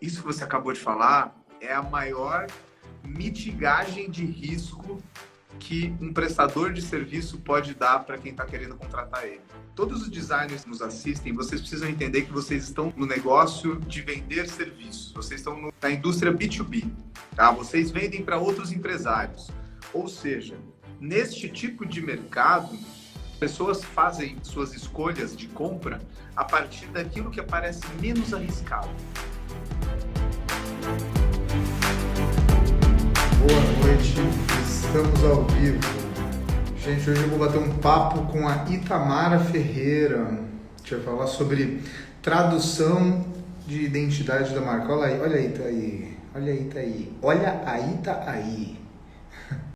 isso que você acabou de falar é a maior mitigagem de risco que um prestador de serviço pode dar para quem está querendo contratar ele. Todos os designers que nos assistem, vocês precisam entender que vocês estão no negócio de vender serviços. Vocês estão na indústria B2B, tá? Vocês vendem para outros empresários. Ou seja, neste tipo de mercado, pessoas fazem suas escolhas de compra a partir daquilo que parece menos arriscado. Boa noite, estamos ao vivo. Gente, hoje eu vou bater um papo com a Itamara Ferreira. A gente vai falar sobre tradução de identidade da marca. Olha aí, tá aí. Olha aí, tá aí. Olha aí, tá aí.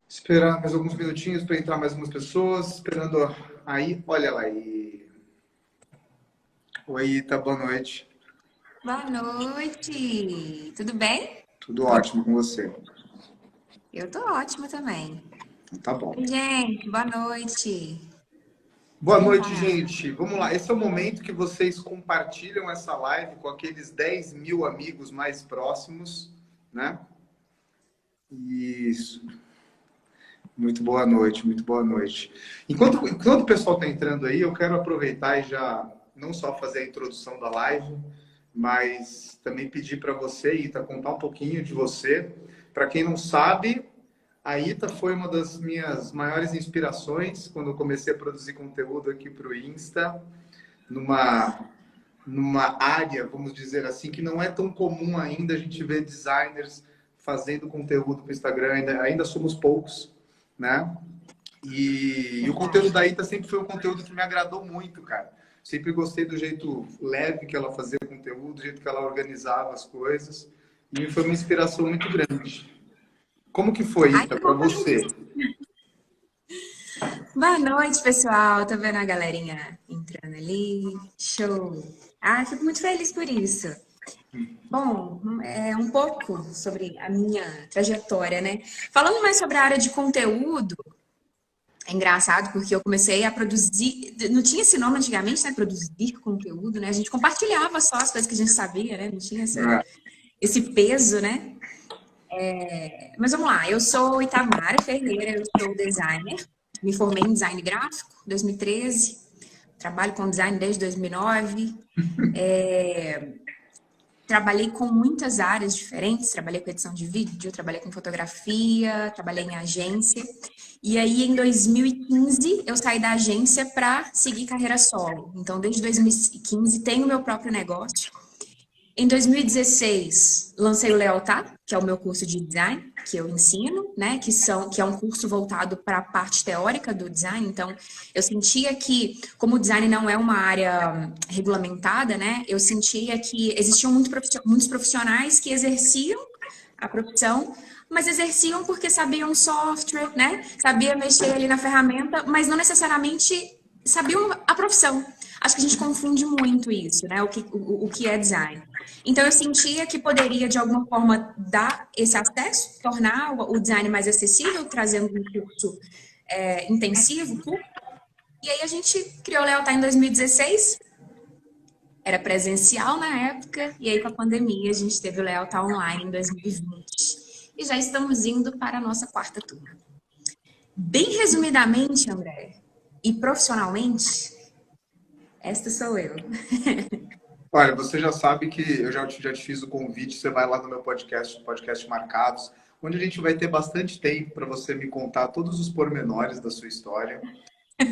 Esperar mais alguns minutinhos para entrar mais algumas pessoas. Esperando aí. Olha lá aí. Oi, Ita, boa noite. Boa noite! Tudo bem? Tudo ótimo com você. Eu tô ótima também. Tá bom. Oi, gente, boa noite. Boa noite, gente. Vamos lá. Esse é o momento que vocês compartilham essa live com aqueles 10 mil amigos mais próximos, né? Isso. Muito boa noite, muito boa noite. Enquanto o pessoal está entrando aí, eu quero aproveitar e já não só fazer a introdução da live, mas também pedir para você, Ita, contar um pouquinho de você. Para quem não sabe, a Ita foi uma das minhas maiores inspirações quando eu comecei a produzir conteúdo aqui para o Insta, numa área, vamos dizer assim, que não é tão comum ainda a gente ver designers fazendo conteúdo para o Instagram, ainda somos poucos, né? E o conteúdo da Ita sempre foi um conteúdo que me agradou muito, cara. Sempre gostei do jeito leve que ela fazia o conteúdo, do jeito que ela organizava as coisas. E foi uma inspiração muito grande. Como que foi, Ita, para você? Boa noite, pessoal. Tô vendo a galerinha entrando ali. Show! Fico muito feliz por isso. Bom, um pouco sobre a minha trajetória, né? Falando mais sobre a área de conteúdo, é engraçado porque eu comecei a produzir, não tinha esse nome antigamente, né? Produzir conteúdo, né? A gente compartilhava só as coisas que a gente sabia, né? Não tinha esse peso, né? Mas vamos lá, eu sou Itamara Ferreira, eu sou designer, me formei em design gráfico em 2013, trabalho com design desde 2009, trabalhei com muitas áreas diferentes, trabalhei com edição de vídeo, trabalhei com fotografia, trabalhei em agência. E aí, em 2015, eu saí da agência para seguir carreira solo. Então, desde 2015, tenho meu próprio negócio. Em 2016, lancei o Lealtá, que é o meu curso de design, que eu ensino, né? Que é um curso voltado para a parte teórica do design. Então, eu sentia que, como o design não é uma área regulamentada, né? Eu sentia que existiam muitos profissionais que exerciam a profissão, mas exerciam porque sabiam software, né? Sabiam mexer ali na ferramenta, mas não necessariamente sabiam a profissão. Acho que a gente confunde muito isso, né? O que é design. Então, eu sentia que poderia, de alguma forma, dar esse acesso, tornar o design mais acessível, trazendo um curso intensivo. E aí, a gente criou o Lealtá em 2016. Era presencial na época. E aí, com a pandemia, a gente teve o Lealtá online em 2020. E já estamos indo para a nossa 4ª turma. Bem resumidamente, André, e profissionalmente, esta sou eu. Olha, você já sabe que eu já te fiz o convite, você vai lá no meu podcast Marcados, onde a gente vai ter bastante tempo para você me contar todos os pormenores da sua história.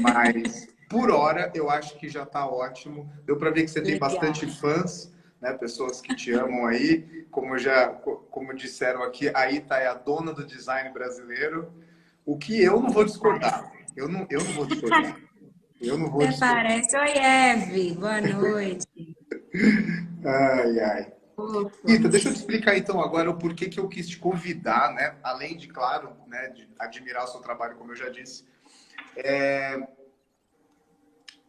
Mas, por hora, eu acho que já está ótimo. Deu para ver que você tem bastante fãs, né? Pessoas que te amam aí. Como disseram aqui, a Ita é a dona do design brasileiro. O que eu não vou discordar. Eu não vou discordar. Até parece. Oi, Eve. Boa noite. Ai, ai. Ita, deixa eu te explicar então agora o porquê que eu quis te convidar, né? Além de, claro, né, de admirar o seu trabalho, como eu já disse.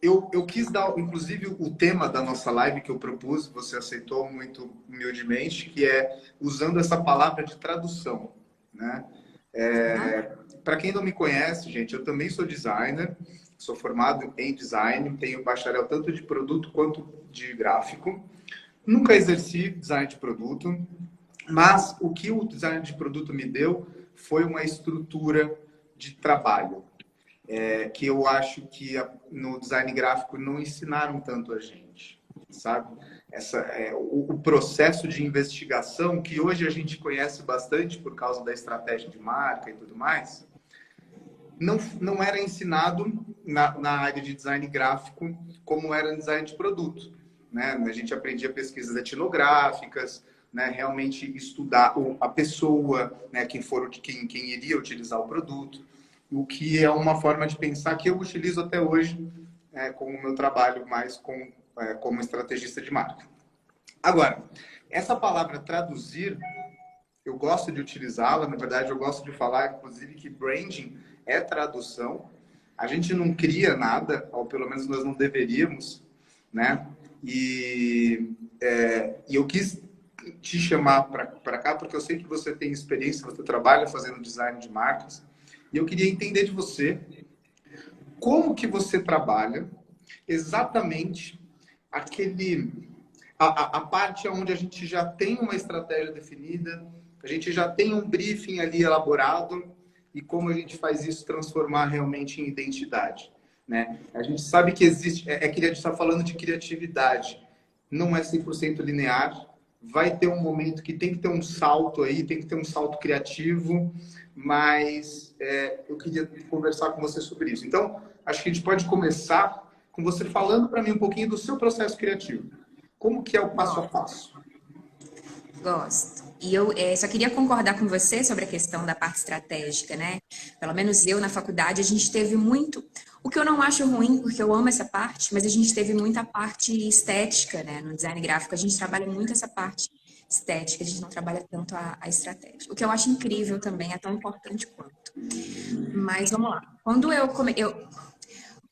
Eu quis dar, inclusive, o tema da nossa live que eu propus, você aceitou muito humildemente, que é usando essa palavra de tradução, né? Para quem não me conhece, gente, eu também sou designer, sou formado em design, tenho bacharel tanto de produto quanto de gráfico. Nunca exerci design de produto, mas o que o design de produto me deu foi uma estrutura de trabalho, que eu acho que no design gráfico não ensinaram tanto a gente, sabe? O processo de investigação, que hoje a gente conhece bastante por causa da estratégia de marca e tudo mais, não era ensinado na área de design gráfico como era no design de produto, né? A gente aprendia pesquisas etnográficas, né? Realmente estudar a pessoa, né? Quem iria utilizar o produto, o que é uma forma de pensar que eu utilizo até hoje como meu trabalho mais como estrategista de marca. Agora, essa palavra traduzir, eu gosto de utilizá-la, na verdade eu gosto de falar, inclusive, que branding é tradução. A gente não cria nada, ou pelo menos nós não deveríamos, né? E eu quis te chamar para cá porque eu sei que você tem experiência, você trabalha fazendo design de marcas, e eu queria entender de você como que você trabalha exatamente a parte onde a gente já tem uma estratégia definida, a gente já tem um briefing ali elaborado, e como a gente faz isso transformar realmente em identidade, né? A gente sabe que existe, que a gente está falando de criatividade, não é 100% linear, vai ter um momento que tem que ter um salto aí, tem que ter um salto criativo, mas eu queria conversar com você sobre isso. Então, acho que a gente pode começar com você falando para mim um pouquinho do seu processo criativo. Como que é o passo a passo? Gosto. E eu só queria concordar com você sobre a questão da parte estratégica, né? Pelo menos eu, na faculdade, a gente teve muito... O que eu não acho ruim, porque eu amo essa parte, mas a gente teve muita parte estética, né? No design gráfico, a gente trabalha muito essa parte estética, a gente não trabalha tanto a estratégia. O que eu acho incrível também, é tão importante quanto. Mas vamos lá. Quando eu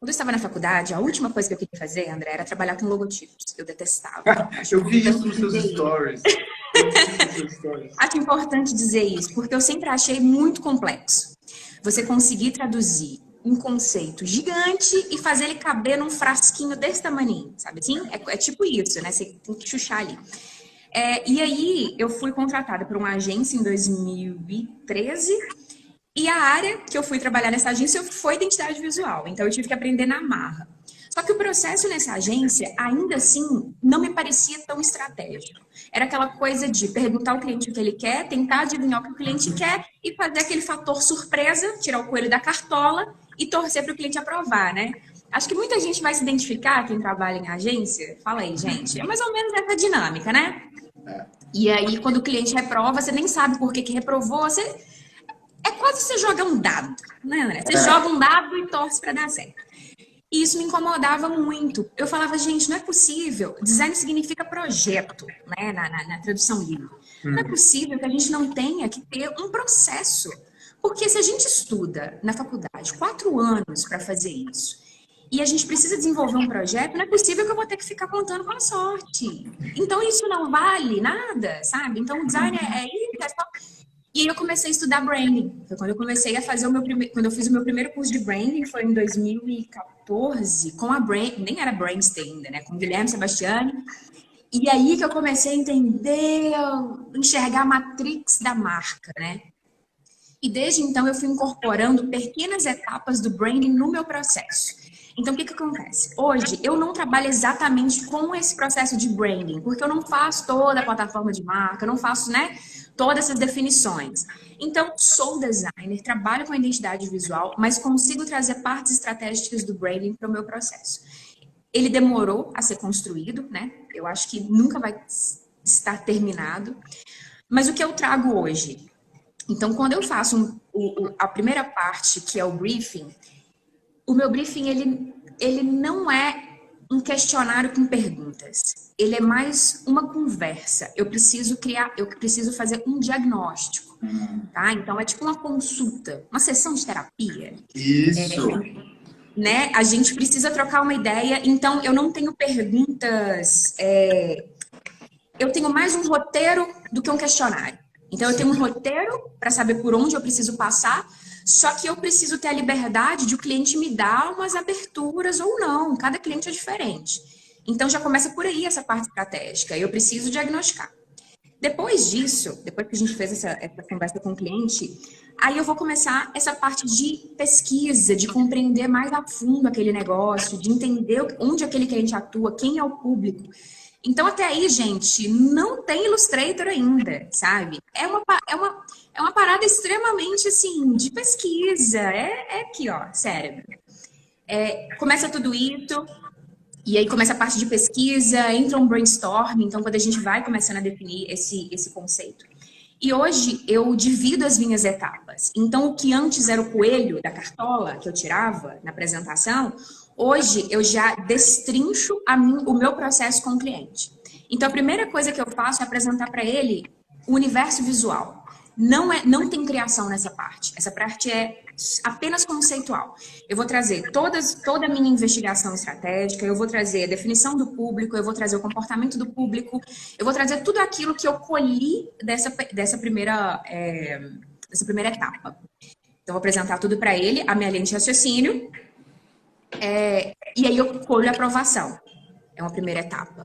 estava na faculdade, a última coisa que eu queria fazer, André, era trabalhar com logotipos. Eu detestava. Eu vi isso nos seus stories. Acho importante dizer isso, porque eu sempre achei muito complexo. Você conseguir traduzir um conceito gigante e fazer ele caber num frasquinho desse tamanho, sabe assim? É tipo isso, né? Você tem que chuchar ali. E aí, eu fui contratada por uma agência em 2013 e a área que eu fui trabalhar nessa agência foi identidade visual. Então, eu tive que aprender na marra. Só que o processo nessa agência, ainda assim, não me parecia tão estratégico. Era aquela coisa de perguntar ao cliente o que ele quer, tentar adivinhar o que o cliente quer e fazer aquele fator surpresa, tirar o coelho da cartola e torcer para o cliente aprovar, né? Acho que muita gente vai se identificar, quem trabalha em agência. Fala aí, gente. É mais ou menos essa dinâmica, né? E aí, quando o cliente reprova, você nem sabe por que reprovou. É quase você jogar um dado, né, André? Você joga um dado e torce para dar certo. E isso me incomodava muito. Eu falava, gente, não é possível. Design significa projeto, né? Na tradução livre. Não é possível que a gente não tenha que ter um processo. Porque se a gente estuda na faculdade 4 anos para fazer isso, e a gente precisa desenvolver um projeto, não é possível que eu vou ter que ficar contando com a sorte. Então, isso não vale nada, sabe? Então, o design é isso, é só... E aí eu comecei a estudar branding. Foi quando eu comecei a fazer quando eu fiz o meu primeiro curso de branding, foi em 2014, com a nem era Brainstein ainda, né? Com o Guilherme Sebastiani. E aí que eu comecei a entender, enxergar a matrix da marca, né? E desde então eu fui incorporando pequenas etapas do branding no meu processo. Então, o que acontece? Hoje, eu não trabalho exatamente com esse processo de branding, porque eu não faço toda a plataforma de marca, eu não faço, né, todas essas definições. Então, sou designer, trabalho com a identidade visual, mas consigo trazer partes estratégicas do branding para o meu processo. Ele demorou a ser construído, né? Eu acho que nunca vai estar terminado. Mas o que eu trago hoje? Então, quando eu faço a primeira parte, que é o briefing, o meu briefing, ele não é um questionário com perguntas. Ele é mais uma conversa. Eu preciso fazer um diagnóstico, tá? Então, é tipo uma consulta, uma sessão de terapia. Isso. Né? A gente precisa trocar uma ideia. Então, eu não tenho perguntas... eu tenho mais um roteiro do que um questionário. Então, eu tenho um roteiro para saber por onde eu preciso passar, só que eu preciso ter a liberdade de o cliente me dar umas aberturas ou não. Cada cliente é diferente. Então já começa por aí essa parte estratégica. Eu preciso diagnosticar. Depois disso, depois que a gente fez essa conversa com o cliente, aí eu vou começar essa parte de pesquisa, de compreender mais a fundo aquele negócio, de entender onde aquele cliente atua, quem é o público. Então, até aí, gente, não tem Illustrator ainda, sabe? É uma parada extremamente, assim, de pesquisa. É aqui, ó, cérebro. Começa tudo isso, e aí começa a parte de pesquisa, entra um brainstorm, então quando a gente vai começando a definir esse conceito. E hoje eu divido as minhas etapas. Então o que antes era o coelho da cartola que eu tirava na apresentação, hoje eu já destrincho o meu processo com o cliente. Então a primeira coisa que eu faço é apresentar para ele o universo visual. Não tem criação nessa parte. Essa parte é apenas conceitual. Eu vou trazer toda a minha investigação estratégica, eu vou trazer a definição do público, eu vou trazer o comportamento do público, eu vou trazer tudo aquilo que eu colhi dessa primeira etapa. Então, eu vou apresentar tudo para ele, a minha linha de raciocínio, e aí eu colho a aprovação. É uma primeira etapa.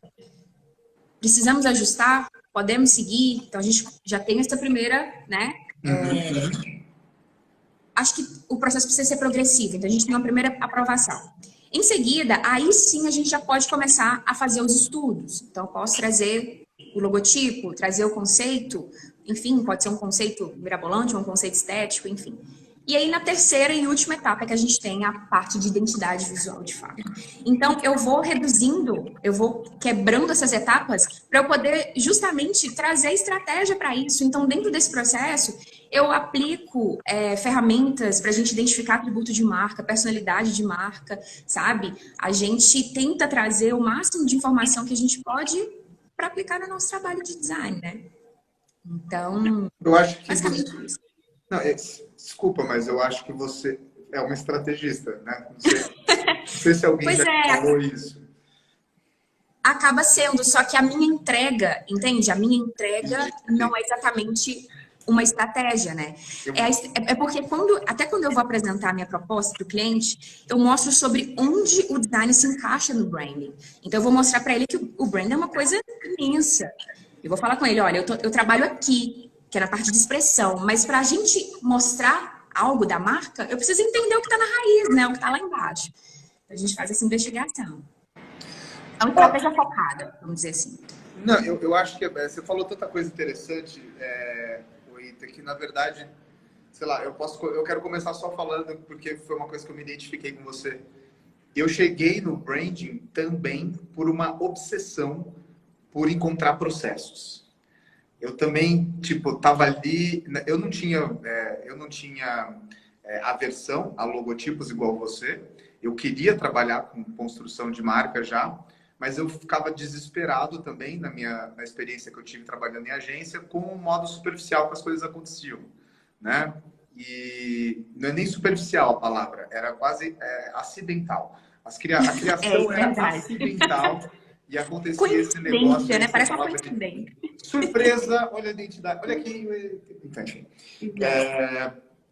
Precisamos ajustar? Podemos seguir? Então, a gente já tem essa primeira, né? Acho que o processo precisa ser progressivo. Então, a gente tem uma primeira aprovação. Em seguida, aí sim a gente já pode começar a fazer os estudos. Então, eu posso trazer o logotipo, trazer o conceito, enfim, pode ser um conceito mirabolante, um conceito estético, enfim. E aí, na terceira e última etapa, é que a gente tem a parte de identidade visual, de fato. Então, eu vou reduzindo, eu vou quebrando essas etapas para eu poder justamente trazer estratégia para isso. Então, dentro desse processo, eu aplico ferramentas para a gente identificar atributo de marca, personalidade de marca, sabe? A gente tenta trazer o máximo de informação que a gente pode para aplicar no nosso trabalho de design, né? Então, eu acho que basicamente isso. Não, desculpa, mas eu acho que você é uma estrategista, né? Não sei se alguém já falou isso. Acaba sendo, só que a minha entrega, entende? A minha entrega não é exatamente uma estratégia, né? Porque até quando eu vou apresentar a minha proposta para o cliente, eu mostro sobre onde o design se encaixa no branding. Então, eu vou mostrar para ele que o branding é uma coisa imensa. Eu vou falar com ele, olha, eu trabalho aqui, que é na parte de expressão, mas para a gente mostrar algo da marca, eu preciso entender o que está na raiz, né? O que está lá embaixo. A gente faz essa investigação. É uma estratégia focada, vamos dizer assim. Não, eu acho que você falou tanta coisa interessante, Ita, que na verdade, sei lá, eu quero começar só falando, porque foi uma coisa que eu me identifiquei com você. Eu cheguei no branding também por uma obsessão por encontrar processos. Eu também, tava ali, eu não tinha aversão a logotipos igual você. Eu queria trabalhar com construção de marca já, mas eu ficava desesperado também na experiência que eu tive trabalhando em agência com o modo superficial que as coisas aconteciam, né? E não é nem superficial a palavra, era quase acidental. A criação era acidental. E acontecia esse negócio... né? Parece uma coincidência. Surpresa, olha a identidade, olha aqui...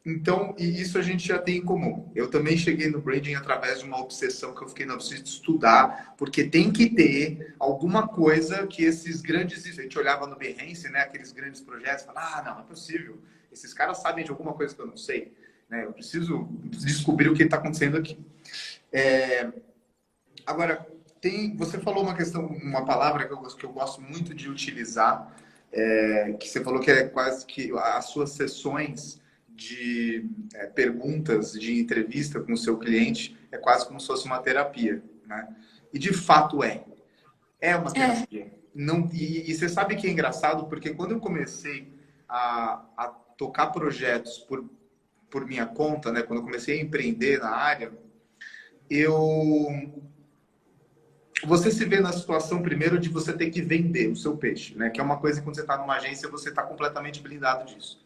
Então, e isso a gente já tem em comum. Eu também cheguei no branding através de uma obsessão que eu fiquei, não, preciso estudar, porque tem que ter alguma coisa que esses grandes... A gente olhava no Behance, né? Aqueles grandes projetos, falava, não é possível. Esses caras sabem de alguma coisa que eu não sei. Né? Eu preciso descobrir o que está acontecendo aqui. Agora... Você falou uma palavra que eu gosto muito de utilizar, que você falou que é quase que as suas sessões de perguntas, de entrevista com o seu cliente, é quase como se fosse uma terapia, né? E de fato é uma terapia. Não, e você sabe que é engraçado, porque quando eu comecei a tocar projetos por minha conta, né? Quando eu comecei a empreender na área, você se vê na situação, primeiro, de você ter que vender o seu peixe, né? Que é uma coisa que quando você está numa agência, você está completamente blindado disso.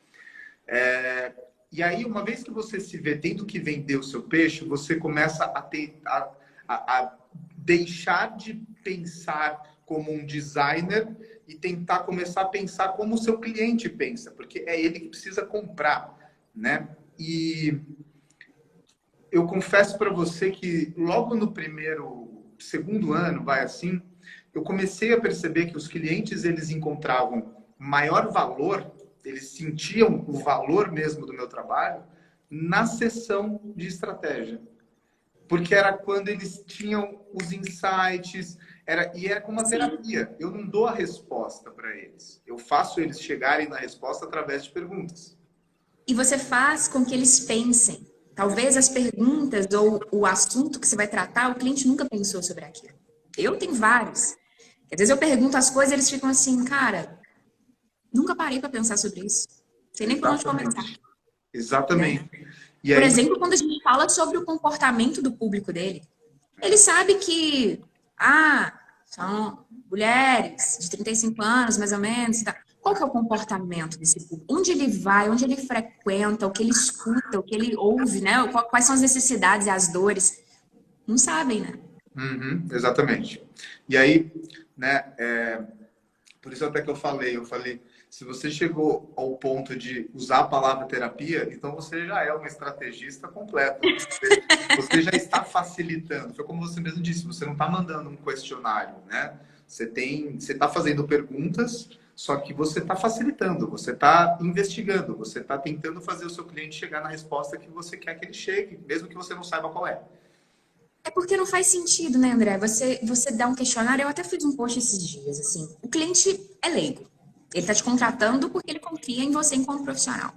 E aí, uma vez que você se vê tendo que vender o seu peixe, você começa a deixar de pensar como um designer e tentar começar a pensar como o seu cliente pensa, porque é ele que precisa comprar, né? E eu confesso para você que logo no primeiro segundo ano, vai assim, eu comecei a perceber que os clientes, eles encontravam maior valor, eles sentiam o valor mesmo do meu trabalho na sessão de estratégia. Porque era quando eles tinham os insights, e era como uma terapia. Eu não dou a resposta para eles. Eu faço eles chegarem na resposta através de perguntas. E você faz com que eles pensem. Talvez as perguntas ou o assunto que você vai tratar, o cliente nunca pensou sobre aquilo. Eu tenho vários. Às vezes eu pergunto as coisas e eles ficam assim, cara, nunca parei para pensar sobre isso. Não sei nem por onde começar. Exatamente. Né? E por aí... exemplo, quando a gente fala sobre o comportamento do público dele, ele sabe que, são mulheres de 35 anos, mais ou menos. Tá. Qual que é o comportamento desse público? Onde ele vai, onde ele frequenta, o que ele escuta, o que ele ouve, né? Quais são as necessidades e as dores? Não sabem, né? Uhum, exatamente. E aí, né, por isso até que eu falei, se você chegou ao ponto de usar a palavra terapia, então você já é uma estrategista completa. Você já está facilitando. Foi como você mesmo disse, você não está mandando um questionário, né? Você está fazendo perguntas, só que você está facilitando, você está investigando, você está tentando fazer o seu cliente chegar na resposta que você quer que ele chegue, mesmo que você não saiba qual é. É porque não faz sentido, né, André? Você dá um questionário, eu até fiz um post esses dias, assim. O cliente é leigo. Ele está te contratando porque ele confia em você enquanto profissional.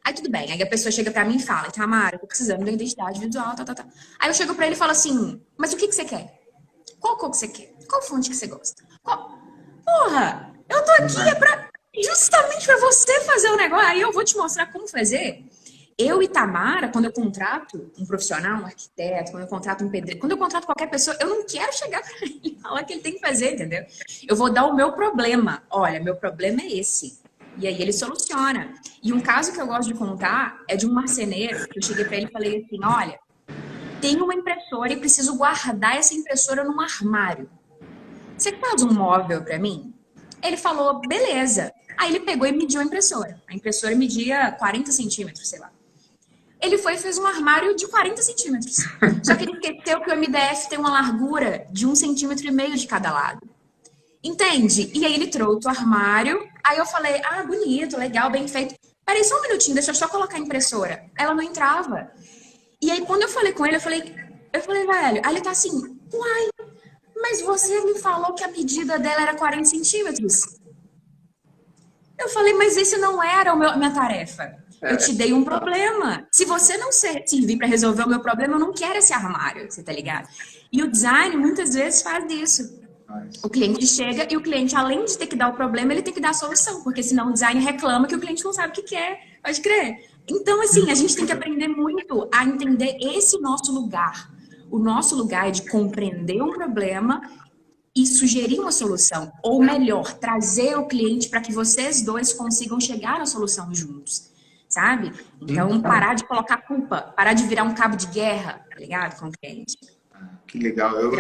Aí tudo bem, aí a pessoa chega pra mim e fala, Tamara, eu tô precisando da identidade visual, tá. Aí eu chego pra ele e falo assim, mas o que você quer? Qual cor que você quer? Qual fonte que você gosta? Porra, eu tô aqui justamente pra você fazer o negócio, aí eu vou te mostrar como fazer. Eu e Tamara, quando eu contrato um profissional, um arquiteto, quando eu contrato um pedreiro, quando eu contrato qualquer pessoa, eu não quero chegar para ele e falar o que ele tem que fazer, entendeu? Eu vou dar o meu problema. Olha, meu problema é esse. E aí ele soluciona. E um caso que eu gosto de contar é de um marceneiro, que eu cheguei para ele e falei assim, olha, tenho uma impressora e preciso guardar essa impressora num armário. Você faz um móvel para mim? Ele falou, beleza. Aí ele pegou e mediu a impressora. A impressora media 40 centímetros, sei lá. Ele foi e fez um armário de 40 centímetros. Só que ele esqueceu que o MDF tem uma largura de 1,5 centímetros de cada lado. Entende? E aí ele trouxe o armário. Aí eu falei, bonito, legal, bem feito. Peraí só um minutinho, deixa eu só colocar a impressora. Ela não entrava. E aí quando eu falei com ele, eu falei, velho, aí ele tá assim, uai, mas você me falou que a medida dela era 40 centímetros. Eu falei, mas esse não era a minha tarefa. Eu te dei um problema. Se você não servir para resolver o meu problema, eu não quero esse armário, você tá ligado? E o design muitas vezes faz isso. O cliente chega e o cliente, além de ter que dar o problema, ele tem que dar a solução, porque senão o design reclama que o cliente não sabe o que quer. Pode crer. Então, assim, a gente tem que aprender muito a entender esse nosso lugar. O nosso lugar é de compreender um problema e sugerir uma solução. Ou melhor, trazer o cliente para que vocês dois consigam chegar à solução juntos. Sabe? Então, parar de colocar culpa, parar de virar um cabo de guerra, tá ligado? Com o cliente. Que legal. Eu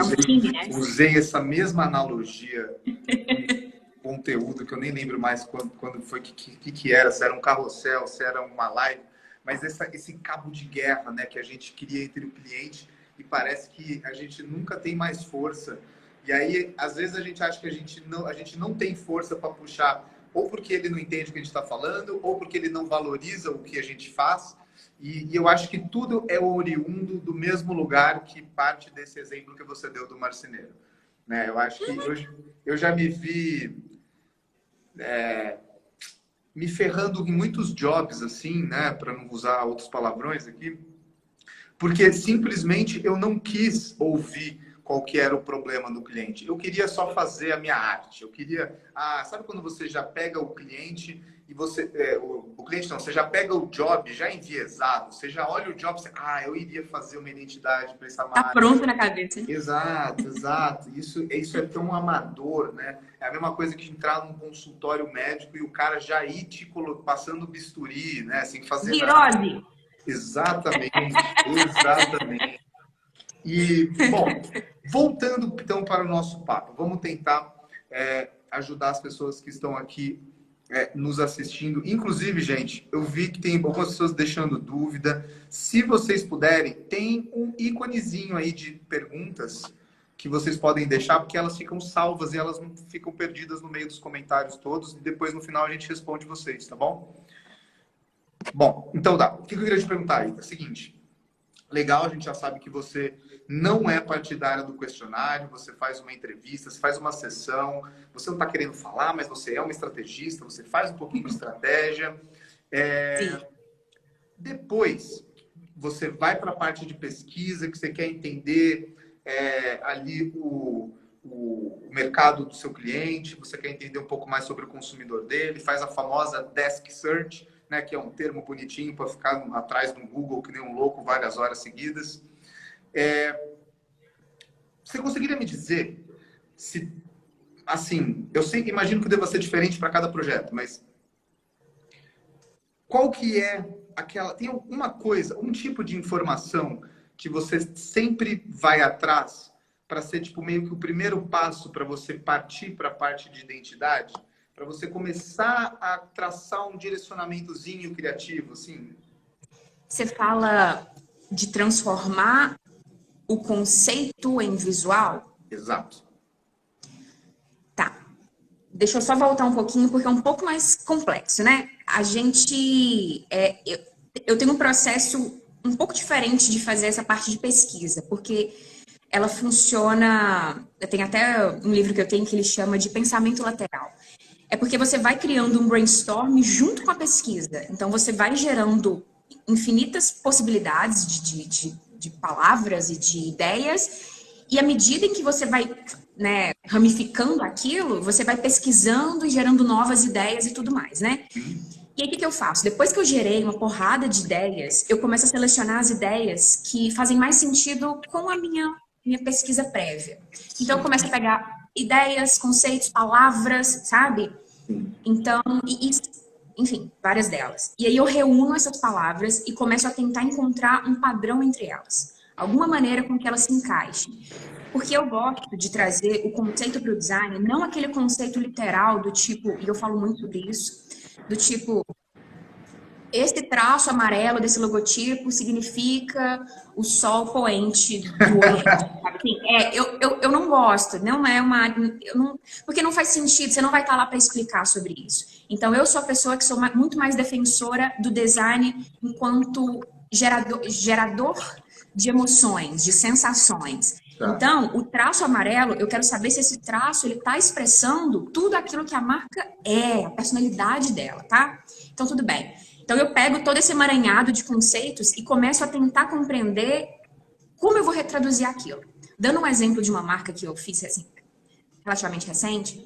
usei essa mesma analogia com conteúdo, que eu nem lembro mais quando foi, que era, se era um carrossel, se era uma live, mas esse cabo de guerra, né, que a gente cria entre o cliente e parece que a gente nunca tem mais força. E aí, às vezes, a gente acha que a gente não tem força para puxar, ou porque ele não entende o que a gente está falando, ou porque ele não valoriza o que a gente faz. E eu acho que tudo é oriundo do mesmo lugar que parte desse exemplo que você deu do marceneiro. Né? Eu acho que eu já me vi me ferrando em muitos jobs, assim, né? Para não usar outros palavrões aqui, porque simplesmente eu não quis ouvir qual que era o problema do cliente. Eu queria só fazer a minha arte. Eu queria... sabe quando você já pega o cliente e você... o cliente não, você já pega o job já enviesado, você já olha o job e você... eu iria fazer uma identidade para essa marca. Tá pronto na cabeça. Exato. Isso é tão amador, né? É a mesma coisa que entrar num consultório médico e o cara já ir passando bisturi, né? Assim, fazer... Virose! Exatamente. E, bom, voltando então para o nosso papo, vamos tentar ajudar as pessoas que estão aqui nos assistindo. Inclusive, gente, eu vi que tem algumas pessoas deixando dúvida. Se vocês puderem, tem um íconezinho aí de perguntas que vocês podem deixar, porque elas ficam salvas e elas não ficam perdidas no meio dos comentários todos, e depois no final a gente responde vocês, tá bom? Bom, então tá. O que eu queria te perguntar aí? É o seguinte, legal, a gente já sabe que você não é partidária do questionário, você faz uma entrevista, você faz uma sessão, você não está querendo falar, mas você é uma estrategista, você faz um pouquinho de estratégia. Depois, você vai para a parte de pesquisa, que você quer entender ali o mercado do seu cliente, você quer entender um pouco mais sobre o consumidor dele, faz a famosa desk search, né, que é um termo bonitinho para ficar atrás do Google, que nem um louco, várias horas seguidas. Você conseguiria me dizer se, assim, eu sei, imagino que deva ser diferente para cada projeto, mas qual que é aquela, tem alguma coisa, um tipo de informação que você sempre vai atrás para ser tipo meio que o primeiro passo para você partir para a parte de identidade, para você começar a traçar um direcionamentozinho criativo, assim? Você fala de transformar o conceito em visual? Exato. Tá. Deixa eu só voltar um pouquinho, porque é um pouco mais complexo, né? A gente... eu tenho um processo um pouco diferente de fazer essa parte de pesquisa, porque ela funciona... Tem até um livro que eu tenho que ele chama de pensamento lateral. É porque você vai criando um brainstorm junto com a pesquisa. Então, você vai gerando infinitas possibilidades de palavras e de ideias, e à medida em que você vai, né, ramificando aquilo, você vai pesquisando e gerando novas ideias e tudo mais, né? E aí, o que eu faço? Depois que eu gerei uma porrada de ideias, eu começo a selecionar as ideias que fazem mais sentido com a minha pesquisa prévia. Então, eu começo a pegar ideias, conceitos, palavras, sabe? Então, enfim, várias delas. E aí eu reúno essas palavras e começo a tentar encontrar um padrão entre elas. Alguma maneira com que elas se encaixem. Porque eu gosto de trazer o conceito para o design, não aquele conceito literal do tipo, e eu falo muito sobre isso, do tipo, esse traço amarelo desse logotipo significa o sol poente do Oriente. Assim, eu não gosto, não é uma... porque não faz sentido, você não vai estar lá para explicar sobre isso. Então, eu sou a pessoa que sou muito mais defensora do design enquanto gerador de emoções, de sensações. Tá. Então, o traço amarelo, eu quero saber se esse traço ele está expressando tudo aquilo que a marca é, a personalidade dela, tá? Então, tudo bem. Então, eu pego todo esse emaranhado de conceitos e começo a tentar compreender como eu vou retraduzir aquilo. Dando um exemplo de uma marca que eu fiz assim, relativamente recente,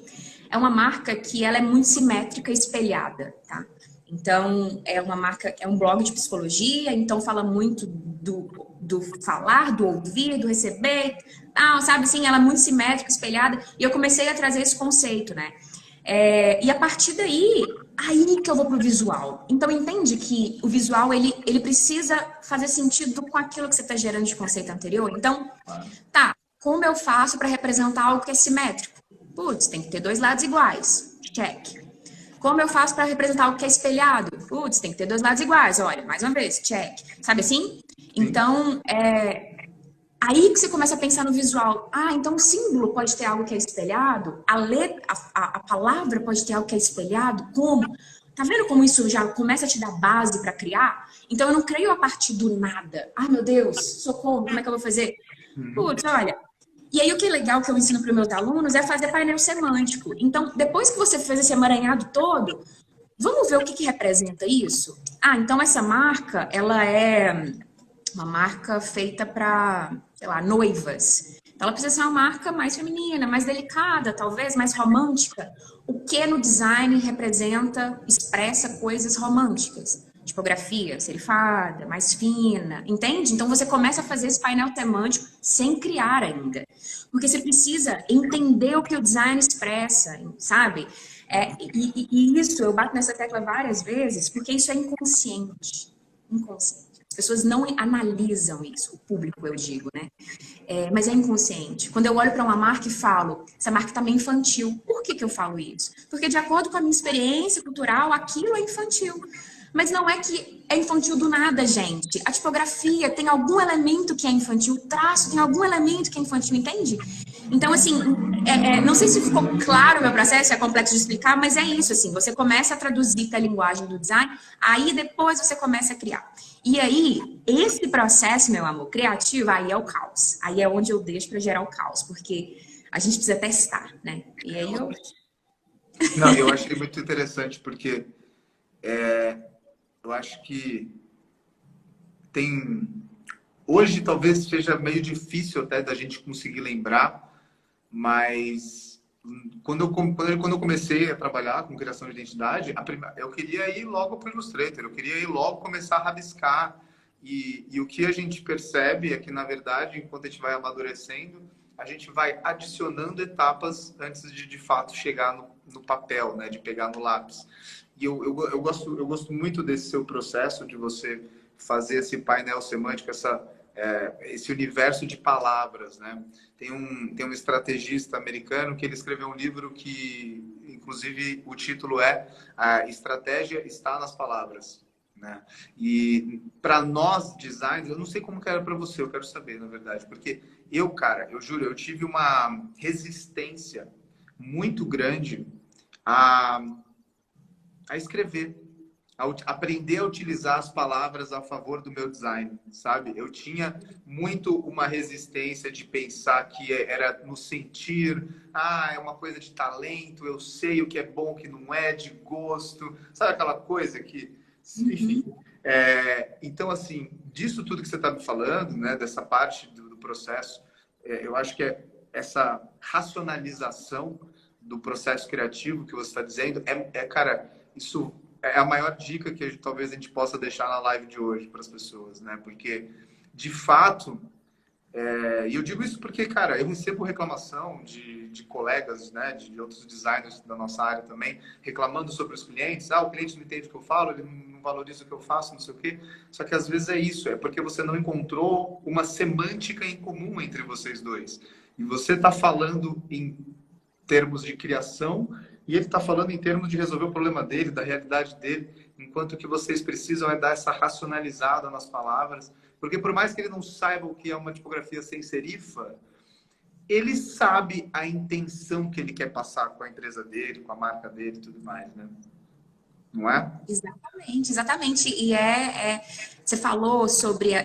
é uma marca que ela é muito simétrica e espelhada, tá? Então, é uma marca, é um blog de psicologia, então fala muito do falar, do ouvir, do receber, tal, sabe assim? Ela é muito simétrica, espelhada, e eu comecei a trazer esse conceito, né? E a partir daí, aí que eu vou pro visual. Então, entende que o visual, ele precisa fazer sentido com aquilo que você está gerando de conceito anterior? Então, tá, como eu faço para representar algo que é simétrico? Putz, tem que ter dois lados iguais. Check. Como eu faço para representar algo que é espelhado? Putz, tem que ter dois lados iguais. Olha, mais uma vez, check. Sabe assim? Então, aí que você começa a pensar no visual. Ah, então o símbolo pode ter algo que é espelhado? A letra, a palavra pode ter algo que é espelhado? Como? Tá vendo como isso já começa a te dar base para criar? Então, eu não creio a partir do nada. Ah, meu Deus, socorro, como é que eu vou fazer? Putz, olha... E aí, o que é legal que eu ensino para os meus alunos é fazer painel semântico. Então, depois que você fez esse emaranhado todo, vamos ver o que representa isso? Ah, então essa marca, ela é uma marca feita para, sei lá, noivas. Então, ela precisa ser uma marca mais feminina, mais delicada, talvez, mais romântica. O que no design representa, expressa coisas românticas? Tipografia serifada, mais fina, entende? Então, você começa a fazer esse painel temático sem criar ainda. Porque você precisa entender o que o design expressa, sabe? E isso, eu bato nessa tecla várias vezes, porque isso é inconsciente. Inconsciente. As pessoas não analisam isso, o público, eu digo, né? Mas é inconsciente. Quando eu olho para uma marca e falo, essa marca está meio infantil. Por que eu falo isso? Porque, de acordo com a minha experiência cultural, aquilo é infantil. Mas não é que é infantil do nada, gente. A tipografia tem algum elemento que é infantil, o traço tem algum elemento que é infantil, entende? Então, assim, não sei se ficou claro o meu processo, é complexo de explicar, mas é isso, assim, você começa a traduzir para a linguagem do design, aí depois você começa a criar. E aí, esse processo, meu amor, criativo, aí é o caos. Aí é onde eu deixo para gerar o caos, porque a gente precisa testar, né? E aí eu... Não, eu achei muito interessante, porque eu acho que tem... Hoje talvez seja meio difícil até da gente conseguir lembrar, mas quando eu comecei a trabalhar com criação de identidade, eu queria ir logo para o Illustrator, eu queria ir logo começar a rabiscar. E o que a gente percebe é que, na verdade, enquanto a gente vai amadurecendo, a gente vai adicionando etapas antes de fato chegar no papel, né? De pegar no lápis. E eu gosto muito desse seu processo de você fazer esse painel semântico, esse universo de palavras, né? Tem um estrategista americano que ele escreveu um livro que, inclusive, o título é A Estratégia Está nas Palavras, né? E para nós, designers, eu não sei como que era para você, eu quero saber, na verdade, porque eu juro, eu tive uma resistência muito grande a escrever, aprender a utilizar as palavras a favor do meu design, sabe? Eu tinha muito uma resistência de pensar que era no sentir, é uma coisa de talento, eu sei o que é bom, o que não é, de gosto, sabe aquela coisa que, enfim. Então, assim, disso tudo que você está me falando, né, dessa parte do processo, eu acho que essa racionalização do processo criativo que você está dizendo, cara, isso é a maior dica que talvez a gente possa deixar na live de hoje para as pessoas, né? Porque, de fato, e eu digo isso porque, cara, eu recebo reclamação de colegas, né, de outros designers da nossa área também, reclamando sobre os clientes. O cliente não entende o que eu falo, ele não valoriza o que eu faço, não sei o quê. Só que às vezes é isso, é porque você não encontrou uma semântica em comum entre vocês dois. E você está falando em termos de criação e ele está falando em termos de resolver o problema dele, da realidade dele, enquanto que vocês precisam é dar essa racionalizada nas palavras, porque por mais que ele não saiba o que é uma tipografia sem serifa, ele sabe a intenção que ele quer passar com a empresa dele, com a marca dele e tudo mais, né? Não é? Exatamente, exatamente. E você falou sobre a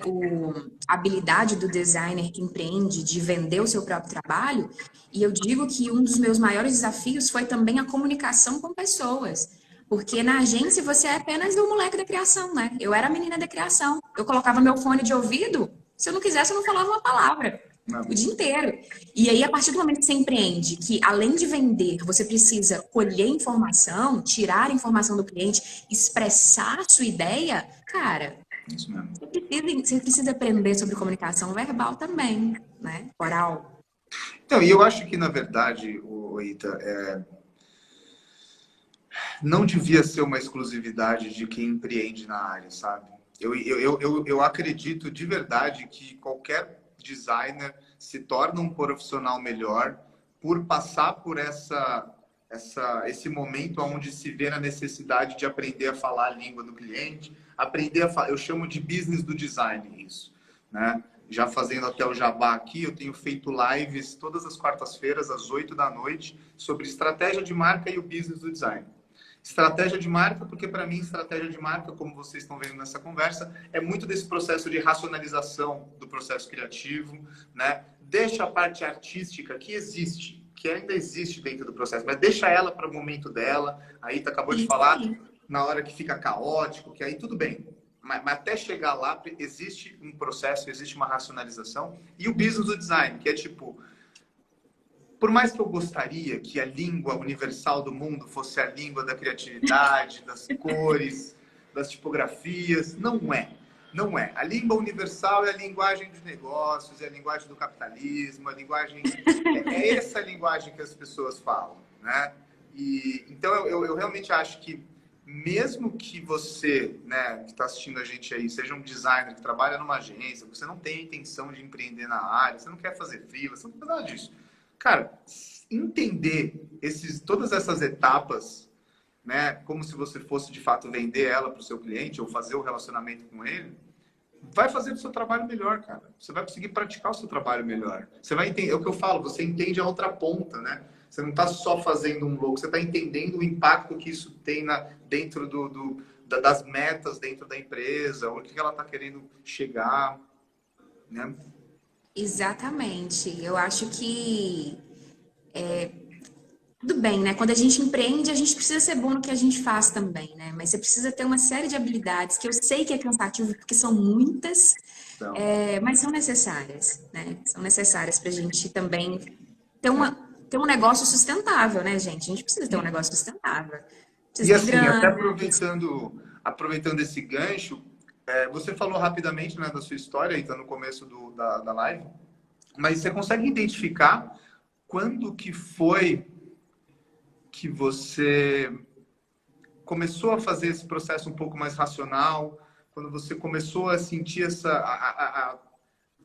habilidade do designer que empreende de vender o seu próprio trabalho, e eu digo que um dos meus maiores desafios foi também a comunicação com pessoas. Porque na agência você é apenas o moleque da criação, né? Eu era a menina da criação. Eu colocava meu fone de ouvido, se eu não quisesse, eu não falava uma palavra. Não. O dia inteiro. E aí, a partir do momento que você empreende, que além de vender, você precisa colher informação, tirar a informação do cliente, expressar a sua ideia, cara, Isso mesmo. você precisa aprender sobre comunicação verbal também, né? Oral. Então, e eu acho que, na verdade, Ita, não devia ser uma exclusividade de quem empreende na área, sabe? Eu acredito de verdade que qualquer designer se torna um profissional melhor por passar por esse momento onde se vê na necessidade de aprender a falar a língua do cliente, aprender a falar, eu chamo de business do design isso, né? Já fazendo até o jabá aqui, eu tenho feito lives todas as quartas-feiras às 8 da noite sobre estratégia de marca e o business do design. Estratégia de marca, porque para mim estratégia de marca, como vocês estão vendo nessa conversa, é muito desse processo de racionalização do processo criativo, né? Deixa a parte artística que existe, que ainda existe dentro do processo, mas deixa ela para o momento dela. Aí tu acabou de falar na hora que fica caótico, que aí tudo bem. Mas até chegar lá existe um processo, existe uma racionalização. E o business do design, que é tipo... Por mais que eu gostaria que a língua universal do mundo fosse a língua da criatividade, das cores, das tipografias, não é. Não é. A língua universal é a linguagem dos negócios, é a linguagem do capitalismo, a linguagem... É essa linguagem que as pessoas falam, né? Então, eu realmente acho que mesmo que você, né, que está assistindo a gente aí, seja um designer que trabalha numa agência, você não tem a intenção de empreender na área, você não quer fazer freela, você não quer nada disso. Cara, entender todas essas etapas né, como se você fosse de fato vender ela para o seu cliente ou fazer o relacionamento com ele, vai fazer o seu trabalho melhor, cara. Você vai conseguir praticar o seu trabalho melhor. Você vai entender, é o que eu falo, você entende a outra ponta, né? Você não está só fazendo um logo, você está entendendo o impacto que isso tem dentro das metas dentro da empresa, o que ela está querendo chegar, né? Exatamente. Eu acho que tudo bem, né? Quando a gente empreende, a gente precisa ser bom no que a gente faz também, né? Mas você precisa ter uma série de habilidades que eu sei que é cansativo, porque são muitas, Então, mas são necessárias, né? São necessárias para a gente também ter um negócio sustentável, né, gente? A gente precisa ter um negócio sustentável. Precisa e ter assim, grana. até aproveitando esse gancho, você falou rapidamente, né, da sua história, aí tá no começo da live, mas você consegue identificar quando que foi que você começou a fazer esse processo um pouco mais racional, quando você começou a sentir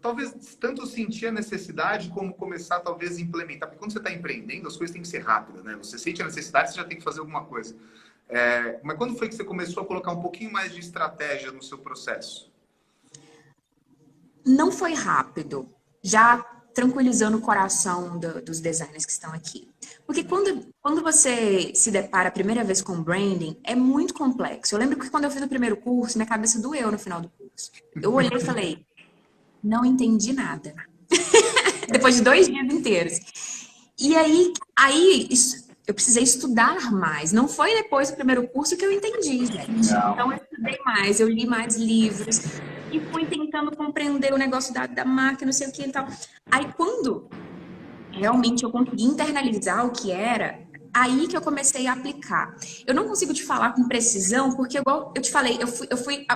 talvez tanto sentir a necessidade como começar talvez a implementar, porque quando você está empreendendo, as coisas têm que ser rápidas, né? Você sente a necessidade, você já tem que fazer alguma coisa. Mas quando foi que você começou a colocar um pouquinho mais de estratégia no seu processo? Não foi rápido, já tranquilizando o coração dos designers que estão aqui. Porque quando você se depara a primeira vez com branding, é muito complexo. Eu lembro que quando eu fiz o primeiro curso, minha cabeça doeu no final do curso. Eu olhei e falei, não entendi nada. Depois de 2 dias inteiros. E aí eu precisei estudar mais. Não foi depois do primeiro curso que eu entendi, gente. Não. Então eu estudei mais, eu li mais livros e fui tentando compreender o negócio da marca, não sei o que e tal. Aí quando realmente eu consegui internalizar o que era, aí que eu comecei a aplicar. Eu não consigo te falar com precisão, porque igual eu te falei, eu fui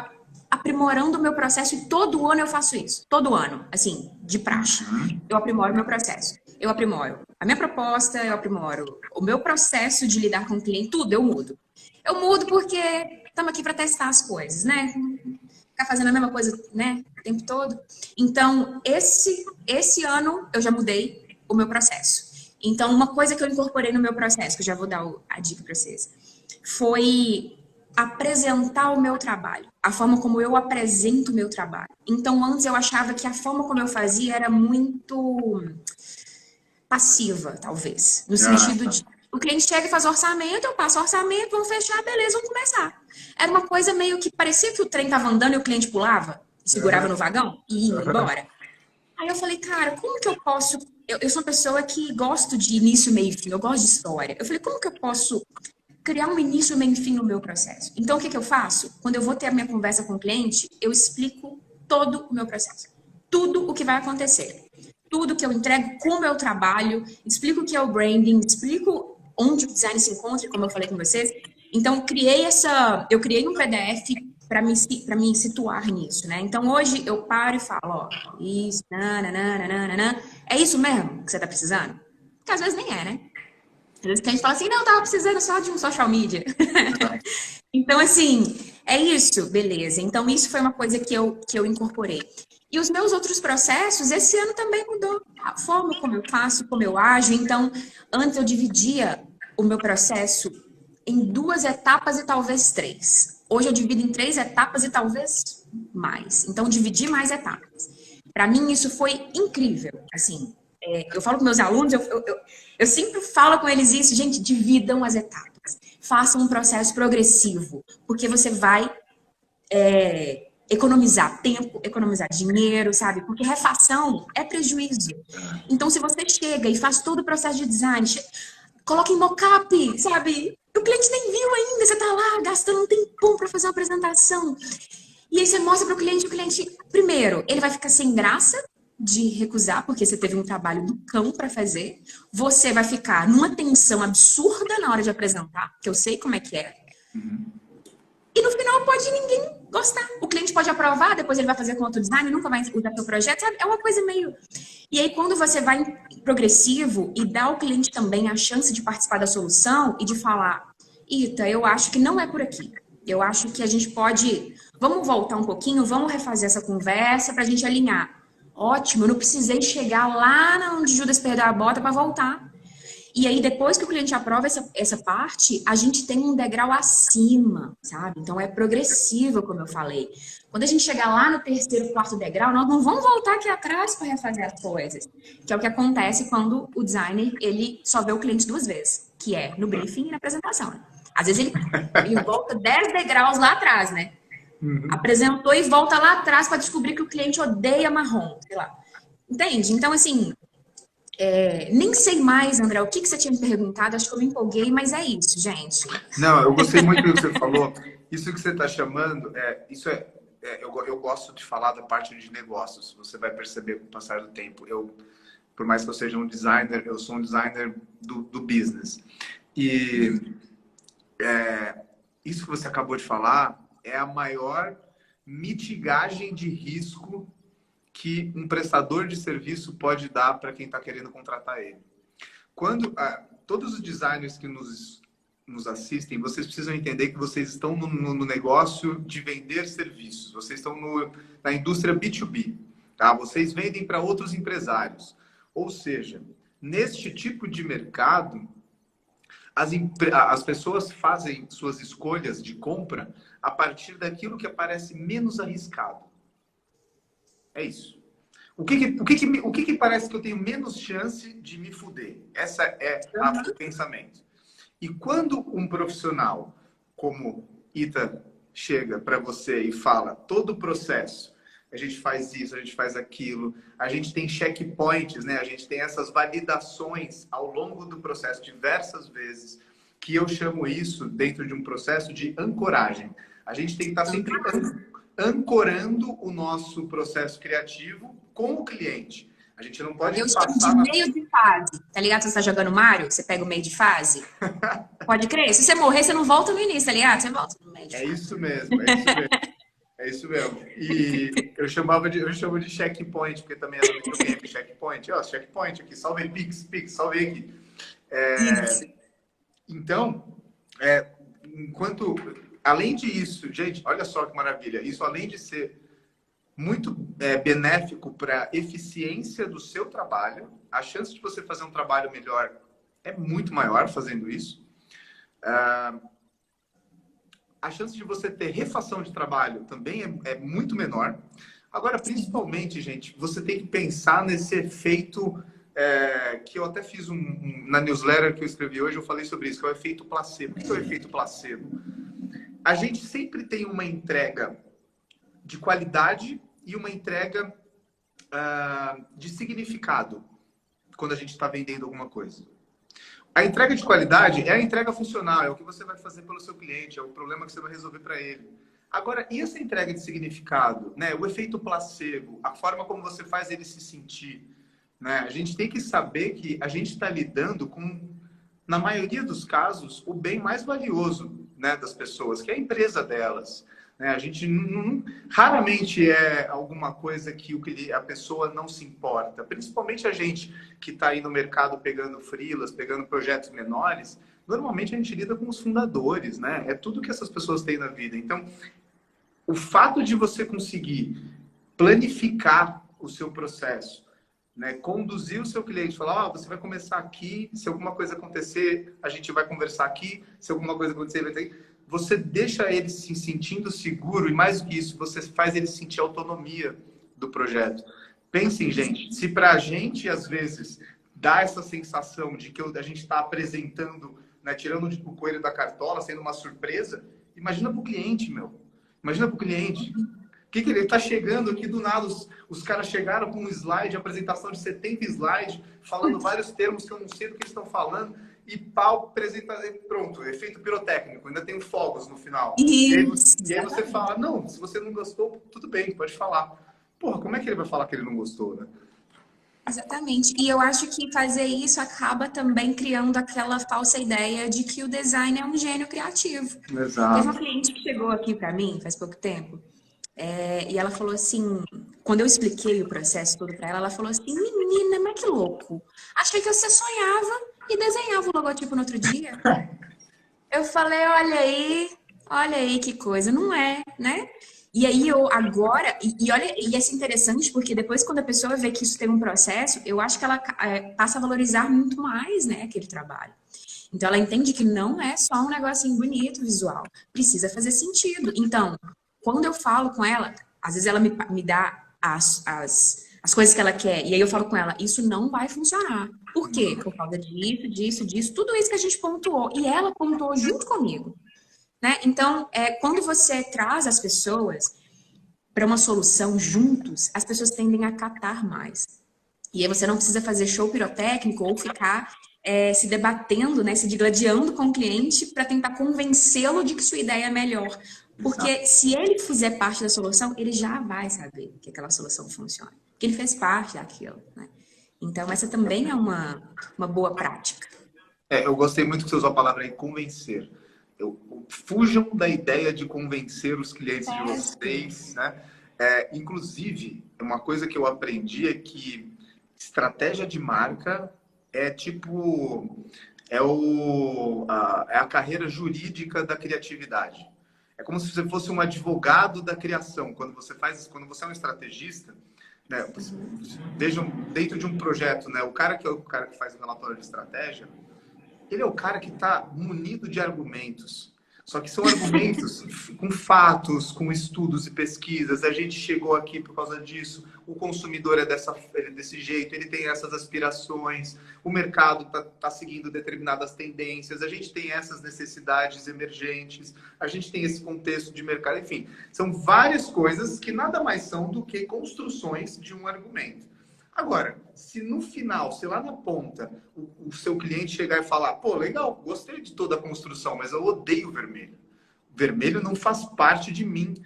aprimorando o meu processo e todo ano eu faço isso. Todo ano, assim, de praxe. Eu aprimoro o meu processo. Eu aprimoro a minha proposta, eu aprimoro o meu processo de lidar com o cliente, tudo eu mudo. Eu mudo porque estamos aqui para testar as coisas, né? Ficar fazendo a mesma coisa, né? O tempo todo. Então, esse ano eu já mudei o meu processo. Então, uma coisa que eu incorporei no meu processo, que eu já vou dar a dica para vocês, foi apresentar o meu trabalho, a forma como eu apresento o meu trabalho. Então, antes eu achava que a forma como eu fazia era muito passiva, talvez, no sentido de o cliente chega e faz orçamento, eu passo orçamento, vamos fechar, beleza, vamos começar. Era uma coisa meio que parecia que o trem estava andando e o cliente pulava, segurava no vagão e ia embora. Aí eu falei, cara, como que eu posso... Eu sou uma pessoa que gosto de início, meio e fim, eu gosto de história. Eu falei, como que eu posso criar um início, meio e fim no meu processo? Então, o que eu faço? Quando eu vou ter a minha conversa com o cliente, eu explico todo o meu processo. Tudo o que vai acontecer. Tudo que eu entrego, como eu trabalho, explico o que é o branding, explico onde o design se encontra, como eu falei com vocês. Então, eu criei um PDF para me situar nisso, né? Então, hoje eu paro e falo, ó, isso, nananana, é isso mesmo que você tá precisando? Porque às vezes nem é, né? Às vezes a gente fala assim, não, eu tava precisando só de um social media. Então, assim, é isso, beleza. Então, isso foi uma coisa que eu incorporei. E os meus outros processos, esse ano também mudou a forma como eu faço, como eu ajo. Então, antes eu dividia o meu processo em 2 etapas e talvez 3. Hoje eu divido em 3 etapas e talvez mais. Então, dividi mais etapas. Para mim, isso foi incrível. Assim, eu falo com meus alunos, eu sempre falo com eles isso, gente, dividam as etapas. Façam um processo progressivo, porque você vai economizar tempo, economizar dinheiro, sabe? Porque refação é prejuízo. Então, se você chega e faz todo o processo de design, coloca em mockup, sabe? O cliente nem viu ainda, você tá lá gastando um tempão para fazer uma apresentação. E aí você mostra para o cliente, primeiro, ele vai ficar sem graça de recusar, porque você teve um trabalho do cão para fazer. Você vai ficar numa tensão absurda na hora de apresentar, que eu sei como é que é. E no final pode ninguém gostar. O cliente pode aprovar, depois ele vai fazer com outro design, nunca vai usar seu projeto. Sabe? É uma coisa meio... E aí, quando você vai progressivo e dá ao cliente também a chance de participar da solução e de falar, Ita, eu acho que não é por aqui. Eu acho que a gente pode... Vamos voltar um pouquinho, vamos refazer essa conversa para a gente alinhar. Ótimo, eu não precisei chegar lá onde Judas perdeu a bota para voltar. E aí, depois que o cliente aprova essa parte, a gente tem um degrau acima, sabe? Então, é progressivo, como eu falei. Quando a gente chegar lá no terceiro, quarto degrau, nós não vamos voltar aqui atrás para refazer as coisas. Que é o que acontece quando o designer, ele só vê o cliente duas vezes, que é no briefing e na apresentação, né? Às vezes ele volta 10 degraus lá atrás, né? Apresentou e volta lá atrás para descobrir que o cliente odeia marrom, sei lá. Entende? Então, assim, nem sei mais, André, o que você tinha me perguntado, acho que eu me empolguei, mas é isso, gente. Não, eu gostei muito do que você falou. Isso que você está chamando, eu gosto de falar da parte de negócios. Você vai perceber com o passar do tempo. Por mais que eu seja um designer, eu sou um designer do business. E isso que você acabou de falar é a maior mitigagem de risco que um prestador de serviço pode dar para quem está querendo contratar ele. Quando todos os designers que nos assistem, vocês precisam entender que vocês estão no negócio de vender serviços. Vocês estão na indústria B2B, tá? Vocês vendem para outros empresários. Ou seja, neste tipo de mercado, as pessoas fazem suas escolhas de compra a partir daquilo que parece menos arriscado. É isso. O que parece que eu tenho menos chance de me fuder? Essa é o pensamento. E quando um profissional como Ita chega para você e fala todo o processo, a gente faz isso, a gente faz aquilo, a gente tem checkpoints, né? A gente tem essas validações ao longo do processo diversas vezes, que eu chamo isso dentro de um processo de ancoragem. A gente tem que estar sempre ancorando o nosso processo criativo com o cliente. A gente não pode passar de meio de fase. Tá ligado? Você está jogando Mario, você pega o meio de fase. Pode crer. Se você morrer, você não volta no início, tá ligado? Você volta no meio de fase. É isso mesmo. É isso mesmo. E eu chamo de checkpoint, porque também é no videogame, checkpoint. Ó, checkpoint aqui, salve Pix, salve aqui. Então, enquanto... Além disso, gente, olha só que maravilha. Isso, além de ser muito benéfico para a eficiência do seu trabalho, a chance de você fazer um trabalho melhor é muito maior fazendo isso. A chance de você ter refação de trabalho também é muito menor. Agora, principalmente, gente, você tem que pensar nesse efeito que eu até fiz na newsletter que eu escrevi hoje, eu falei sobre isso, que é o efeito placebo. O que é o efeito placebo? A gente sempre tem uma entrega de qualidade e uma entrega de significado quando a gente está vendendo alguma coisa. A entrega de qualidade é a entrega funcional, é o que você vai fazer pelo seu cliente, é o problema que você vai resolver para ele. Agora, e essa entrega de significado, né? O efeito placebo, a forma como você faz ele se sentir, né? A gente tem que saber que a gente está lidando com, na maioria dos casos, o bem mais valioso, né, das pessoas, que é a empresa delas. Né? A gente raramente é alguma coisa que a pessoa não se importa. Principalmente a gente que está aí no mercado pegando freelas, pegando projetos menores, normalmente a gente lida com os fundadores, né? É tudo que essas pessoas têm na vida. Então, o fato de você conseguir planificar o seu processo, né, conduzir o seu cliente, falar, você vai começar aqui, se alguma coisa acontecer, a gente vai conversar aqui, se alguma coisa acontecer, vai ter... Você deixa ele se sentindo seguro e, mais do que isso, você faz ele sentir a autonomia do projeto. Pensem, gente, se pra gente, às vezes, dá essa sensação de que a gente está apresentando, né, tirando o coelho da cartola, sendo uma surpresa, imagina pro cliente, meu. Imagina pro cliente. Que ele está chegando aqui do nada, os caras chegaram com um slide, apresentação de 70 slides, falando vários termos que eu não sei do que eles estão falando, e pau, apresentação, pronto, efeito pirotécnico, ainda tem fogos no final. E aí você fala, não, se você não gostou, tudo bem, pode falar. Porra, como é que ele vai falar que ele não gostou, né? Exatamente. E eu acho que fazer isso acaba também criando aquela falsa ideia de que o design é um gênio criativo. Exato. Teve uma cliente que chegou aqui para mim faz pouco tempo, e ela falou assim, quando eu expliquei o processo todo para ela, ela falou assim, menina, mas que louco. Achei que você sonhava e desenhava o logotipo no outro dia. Eu falei, olha aí que coisa, não é, né? E aí eu agora, e olha, e isso é interessante porque depois quando a pessoa vê que isso tem um processo, eu acho que ela passa a valorizar muito mais, né, aquele trabalho. Então ela entende que não é só um negocinho bonito, visual, precisa fazer sentido. Então, quando eu falo com ela, às vezes ela me dá as coisas que ela quer, e aí eu falo com ela, isso não vai funcionar. Por quê? Por causa disso, tudo isso que a gente pontuou. E ela pontuou junto comigo. Né? Então, quando você traz as pessoas para uma solução juntos, as pessoas tendem a acatar mais. E aí você não precisa fazer show pirotécnico ou ficar se debatendo, né, se digladiando com o cliente para tentar convencê-lo de que sua ideia é melhor. Porque se ele fizer parte da solução, ele já vai saber que aquela solução funciona. Porque ele fez parte daquilo. Né? Então, essa também é uma boa prática. Eu gostei muito que você usou a palavra aí, convencer. Fujam da ideia de convencer os clientes de vocês, né? Inclusive, uma coisa que eu aprendi é que estratégia de marca é tipo é a carreira jurídica da criatividade. É como se você fosse um advogado da criação. Quando você é um estrategista, né? Vejam dentro de um projeto, né? O cara que faz o relatório de estratégia, ele é o cara que está munido de argumentos. Só que são argumentos com fatos, com estudos e pesquisas. A gente chegou aqui por causa disso. O consumidor é desse jeito, ele tem essas aspirações. O mercado está seguindo determinadas tendências. A gente tem essas necessidades emergentes. A gente tem esse contexto de mercado. Enfim, são várias coisas que nada mais são do que construções de um argumento. Agora, se no final, se lá na ponta, o seu cliente chegar e falar, pô, legal, gostei de toda a construção, mas eu odeio vermelho. Vermelho não faz parte de mim.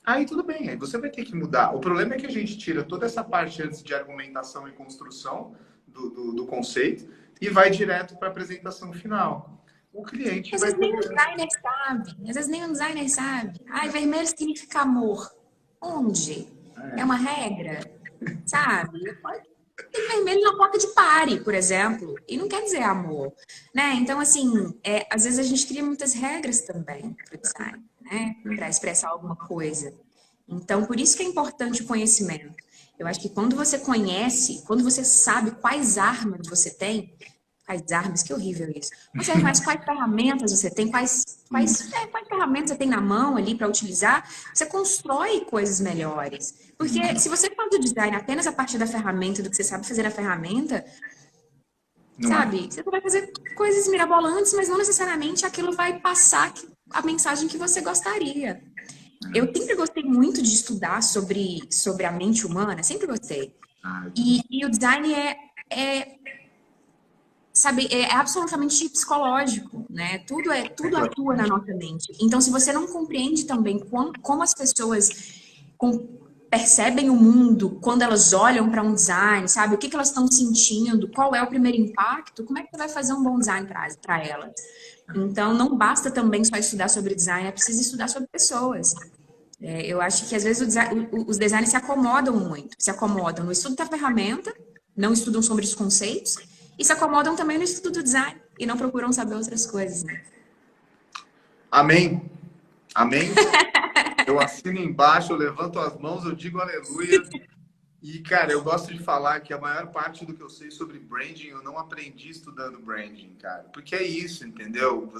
Aí tudo bem, aí você vai ter que mudar. O problema é que a gente tira toda essa parte antes de argumentação e construção do conceito e vai direto para a apresentação final. O cliente Às vai... vezes nem o designer sabe. Às vezes nem o designer sabe. Ai, vermelho significa amor. Onde? É uma regra? Sabe? Tem vermelho na porta de pare, por exemplo, e não quer dizer amor, né? Então, assim, às vezes a gente cria muitas regras também para o design, né? Para expressar alguma coisa. Então, por isso que é importante o conhecimento. Eu acho que quando você conhece, quando você sabe quais armas você tem, quais armas, que horrível isso. Você faz quais ferramentas você tem, quais ferramentas você tem na mão ali para utilizar, você constrói coisas melhores. Porque se você faz o design apenas a partir da ferramenta, do que você sabe fazer na ferramenta, sabe? Você vai fazer coisas mirabolantes, mas não necessariamente aquilo vai passar a mensagem que você gostaria. Eu sempre gostei muito de estudar sobre a mente humana, sempre gostei. E o design sabe, é absolutamente psicológico, né? Tudo atua na nossa mente. Então, se você não compreende também como as pessoas percebem o mundo quando elas olham para um design, sabe? O que elas estão sentindo, qual é o primeiro impacto, como é que você vai fazer um bom design para elas? Então, não basta também só estudar sobre design, é preciso estudar sobre pessoas. Eu acho que, às vezes, os designers se acomodam muito. Se acomodam no estudo da ferramenta, não estudam sobre os conceitos, e se acomodam também no estudo do design, e não procuram saber outras coisas, né? Amém. Amém. Eu assino embaixo, eu levanto as mãos, eu digo aleluia. E, cara, eu gosto de falar que a maior parte do que eu sei sobre branding, eu não aprendi estudando branding, cara. Porque é isso, entendeu?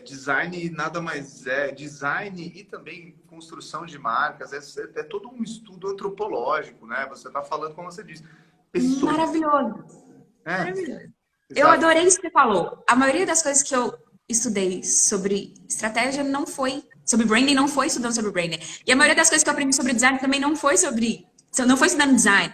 Design nada mais design e também construção de marcas, é todo um estudo antropológico, né? Você está falando, como você disse, pessoas. Maravilhoso. Maravilhoso. Eu adorei isso que você falou. A maioria das coisas que eu estudei sobre estratégia não foi sobre branding, não foi estudando sobre branding. E a maioria das coisas que eu aprendi sobre design também não foi estudando design.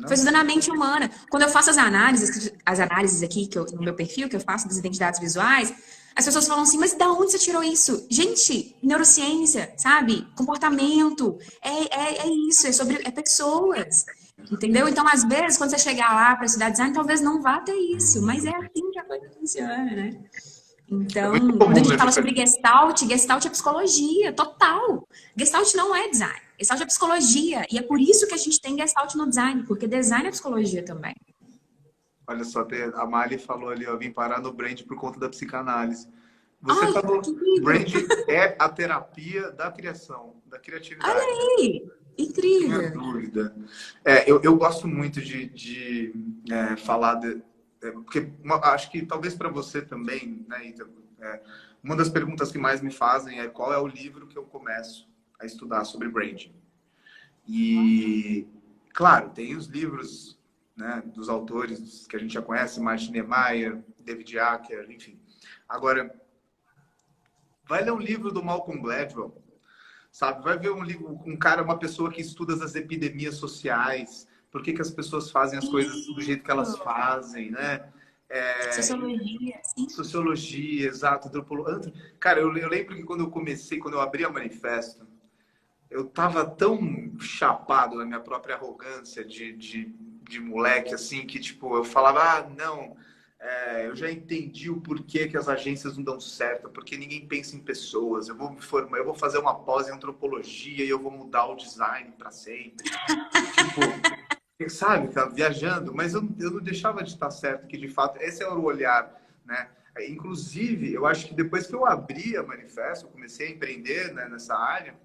Foi estudando a mente humana. Quando eu faço as análises aqui no meu perfil, que eu faço das identidades visuais, as pessoas falam assim, mas da onde você tirou isso? Gente, neurociência, sabe? Comportamento. É isso, é pessoas. Entendeu? Então, às vezes, quando você chegar lá para estudar design, talvez não vá ter isso, mas é assim que a coisa funciona, né? Então, quando a gente fala sobre Gestalt é psicologia, total. Gestalt não é design, Gestalt é psicologia. E é por isso que a gente tem Gestalt no design, porque design é psicologia também. Olha só, a Mali falou ali, ó, vim parar no brand por conta da psicanálise. Você Ai, falou, que incrível! branding é a terapia da criação, da Olha criatividade. aí! Tenha Incrível! dúvida. Eu gosto muito de falar porque acho que talvez para você também, né, Ítalo, uma das perguntas que mais me fazem é qual é o livro que eu começo a estudar sobre branding. E, claro, tem os livros, né, dos autores que a gente já conhece, Martin Niemeyer, David Acker, enfim. Agora, vai ler um livro do Malcolm Gladwell, sabe? Vai ver um livro, um cara, uma pessoa que estuda as epidemias sociais, por que que as pessoas fazem as coisas do jeito que elas Isso! fazem, né? Sociologia, sim. Sociologia, exato, antropologia. Cara, eu lembro que quando eu comecei, quando eu abri a Manifesto, eu tava tão chapado na minha própria arrogância de moleque, assim, que, tipo, eu falava, ah, não, eu já entendi o porquê que as agências não dão certo, porque ninguém pensa em pessoas, eu vou me formar, eu vou fazer uma pós em antropologia e eu vou mudar o design para sempre. Tipo, sabe, tá viajando, mas eu não deixava de estar certo, que de fato esse era o olhar, né? Inclusive, eu acho que depois que eu abri a Manifesto, eu comecei a empreender, né, nessa área,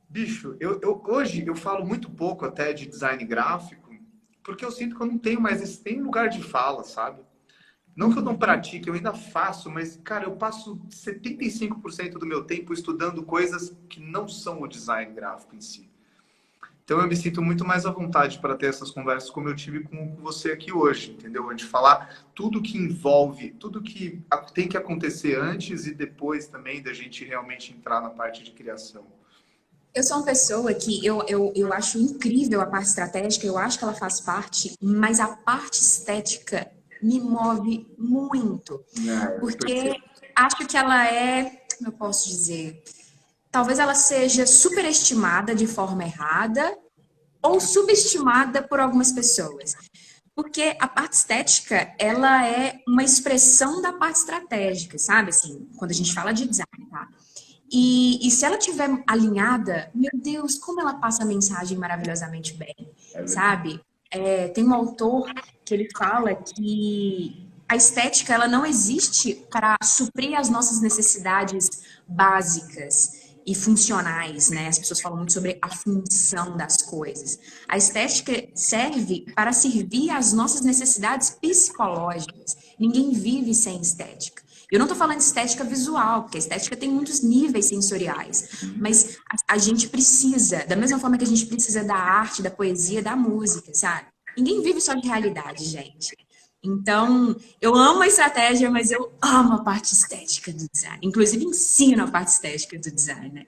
bicho, hoje eu falo muito pouco até de design gráfico, porque eu sinto que eu não tenho mais esse tem lugar de fala, sabe? Não que eu não pratique, eu ainda faço, mas, cara, eu passo 75% do meu tempo estudando coisas que não são o design gráfico em si. Então eu me sinto muito mais à vontade para ter essas conversas como eu tive com você aqui hoje, entendeu? A gente falar tudo que envolve, tudo que tem que acontecer antes e depois também da gente realmente entrar na parte de criação. Eu sou uma pessoa que eu acho incrível a parte estratégica, eu acho que ela faz parte, mas a parte estética me move muito. Eu Porque percebo. acho que ela é, como eu posso dizer, talvez ela seja superestimada de forma errada ou subestimada por algumas pessoas. Porque a parte estética, ela é uma expressão da parte estratégica, sabe? Assim, quando a gente fala de design, tá? E se ela tiver alinhada, meu Deus, como ela passa a mensagem maravilhosamente bem, É verdade. sabe? Tem um autor que ele fala que a estética ela não existe para suprir as nossas necessidades básicas e funcionais, né? As pessoas falam muito sobre a função das coisas. A estética serve para servir às nossas necessidades psicológicas. Ninguém vive sem estética. Eu não estou falando de estética visual, porque a estética tem muitos níveis sensoriais, mas a gente precisa, da mesma forma que a gente precisa da arte, da poesia, da música, sabe? Ninguém vive só de realidade, gente. Então, eu amo a estratégia, mas eu amo a parte estética do design. Inclusive, ensino a parte estética do design,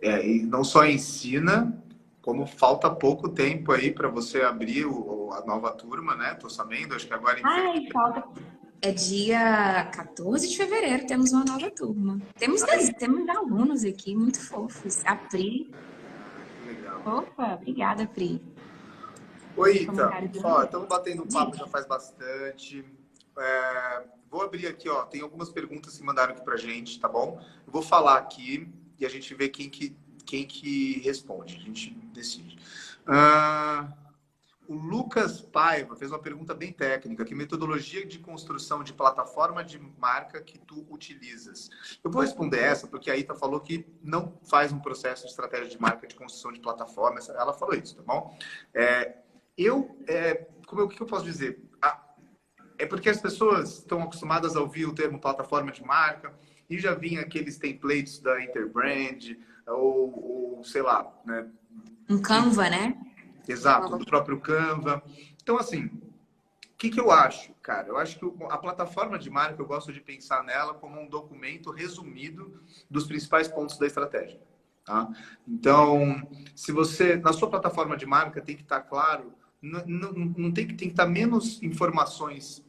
né? E não só ensina, como falta pouco tempo aí para você abrir a nova turma, né? Tô sabendo, acho que agora em Ai, falta. É dia 14 de fevereiro, temos uma nova turma. Temos alunos aqui muito fofos. A Pri. legal. Opa, obrigada, Pri. Oi, Ita. Comentário do Ó, estamos batendo um papo já Diga. faz bastante. Vou abrir aqui, ó. Tem algumas perguntas que mandaram aqui pra gente, tá bom? Eu vou falar aqui e a gente vê quem que responde. A gente decide. O Lucas Paiva fez uma pergunta bem técnica. Que metodologia de construção de plataforma de marca que tu utilizas? Eu vou responder essa, porque a Ita falou que não faz um processo de estratégia de marca de construção de plataforma. Ela falou isso, tá bom? O que eu posso dizer? É porque as pessoas estão acostumadas a ouvir o termo plataforma de marca e já vinha aqueles templates da Interbrand ou sei lá, né? Um Canva, né? Exato, do próprio Canva. Então, assim, o que eu acho, cara? Eu acho que a plataforma de marca, eu gosto de pensar nela como um documento resumido dos principais pontos da estratégia. Tá? Então, se você, na sua plataforma de marca, tem que estar claro, não tem que estar menos informações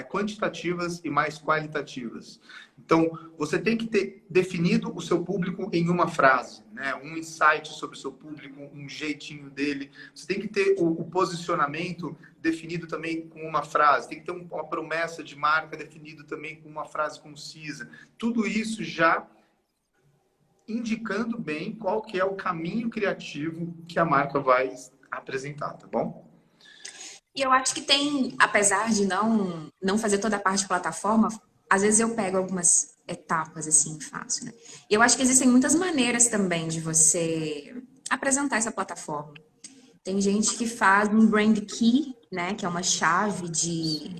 quantitativas e mais qualitativas. Então, você tem que ter definido o seu público em uma frase, né? Um insight sobre o seu público, um jeitinho dele. Você tem que ter o posicionamento definido também com uma frase. Tem que ter uma promessa de marca definido também com uma frase concisa. Tudo isso já indicando bem qual que é o caminho criativo que a marca vai apresentar, tá bom? E eu acho que tem, apesar de não fazer toda a parte de plataforma, às vezes eu pego algumas etapas assim e faço, né? E eu acho que existem muitas maneiras também de você apresentar essa plataforma. Tem gente que faz um brand key, né, que é uma chave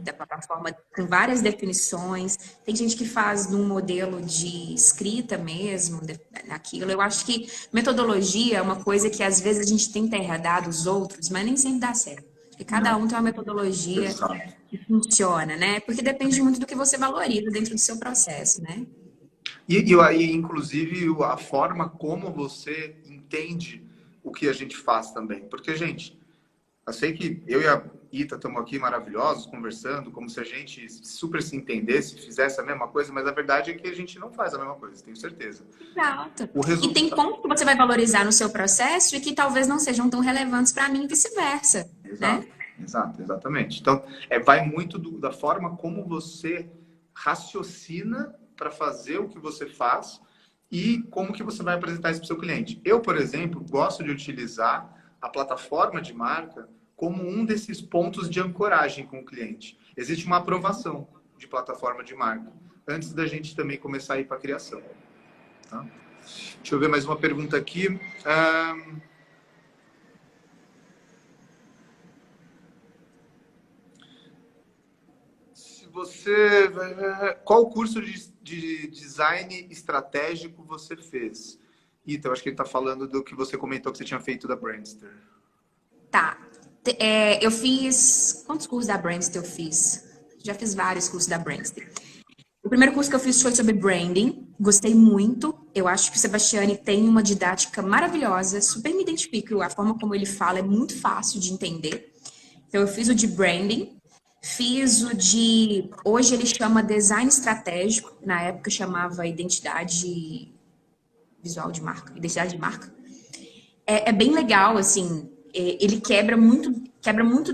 da plataforma com várias definições. Tem gente que faz num modelo de escrita mesmo, naquilo. Eu acho que metodologia é uma coisa que às vezes a gente tenta herdar dos outros, mas nem sempre dá certo. Porque cada um tem uma metodologia que funciona, né? Porque depende muito do que você valoriza dentro do seu processo, né? E aí, inclusive, a forma como você entende o que a gente faz também. Porque, gente, eu sei que eu e a Ita estamos aqui maravilhosos, conversando, como se a gente super se entendesse, fizesse a mesma coisa, mas a verdade é que a gente não faz a mesma coisa, tenho certeza. Exato. E tem pontos que você vai valorizar no seu processo e que talvez não sejam tão relevantes para mim e vice-versa. Exato, né? Exato, exatamente. Então, vai muito da forma como você raciocina para fazer o que você faz e como que você vai apresentar isso para o seu cliente. Eu, por exemplo, gosto de utilizar a plataforma de marca como um desses pontos de ancoragem com o cliente. Existe uma aprovação de plataforma de marca antes da gente também começar a ir para a criação. Tá? Deixa eu ver mais uma pergunta aqui. Qual curso de design estratégico você fez? Então, acho que ele está falando do que você comentou que você tinha feito da Brandster. Tá. Eu fiz... Quantos cursos da Brandster eu fiz? Já fiz vários cursos da Brandster. O primeiro curso que eu fiz foi sobre branding. Gostei muito. Eu acho que o Sebastiani tem uma didática maravilhosa. Super me identifico. A forma como ele fala é muito fácil de entender. Então, eu fiz o de branding. Fiz o de... Hoje ele chama design estratégico. Na época chamava identidade visual de marca. Identidade de marca. É bem legal, assim. Ele quebra muito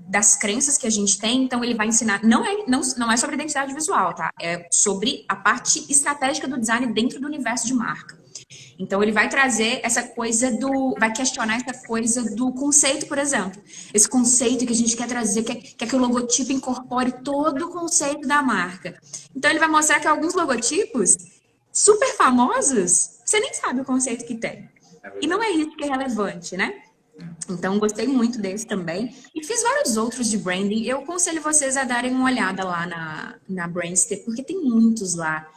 das crenças que a gente tem. Então, ele vai ensinar... Não é sobre identidade visual, tá? É sobre a parte estratégica do design dentro do universo de marca. Então, ele vai trazer essa coisa vai questionar essa coisa do conceito, por exemplo. Esse conceito que a gente quer trazer, quer que o logotipo incorpore todo o conceito da marca. Então, ele vai mostrar que alguns logotipos super famosos, você nem sabe o conceito que tem. E não é isso que é relevante, né? Então, gostei muito desse também. E fiz vários outros de branding. Eu aconselho vocês a darem uma olhada lá na Brandster, porque tem muitos lá.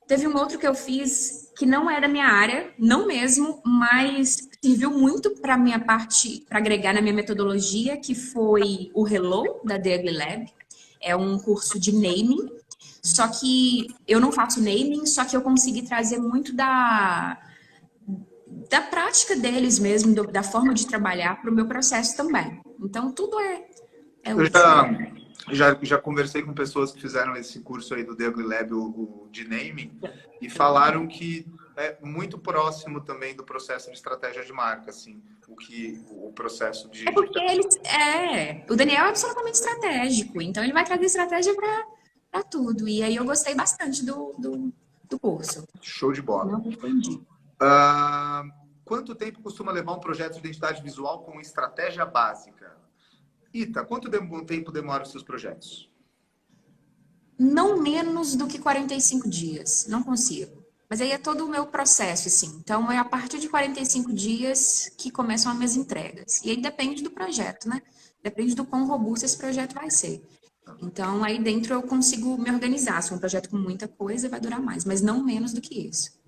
Teve um outro que eu fiz que não é da minha área, não mesmo, mas serviu muito para minha parte, para agregar na minha metodologia, que foi o Hello, da The Ugly Lab. É um curso de naming, só que eu não faço naming, só que eu consegui trazer muito da prática deles mesmo, da forma de trabalhar para o meu processo também. Então, tudo Eu já conversei com pessoas que fizeram esse curso aí do The Ugly Lab, o de naming, e falaram que é muito próximo também do processo de estratégia de marca, assim, o processo de... É porque o Daniel é absolutamente estratégico, então ele vai trazer estratégia para tudo. E aí eu gostei bastante do curso. Show de bola. Não entendi. Quanto tempo costuma levar um projeto de identidade visual com estratégia básica? Ita, quanto tempo demora os seus projetos? Não menos do que 45 dias. Não consigo. Mas aí é todo o meu processo, assim. Então, é a partir de 45 dias que começam as minhas entregas. E aí depende do projeto, né? Depende do quão robusto esse projeto vai ser. Então, aí dentro eu consigo me organizar. Se é um projeto com muita coisa, vai durar mais. Mas não menos do que isso.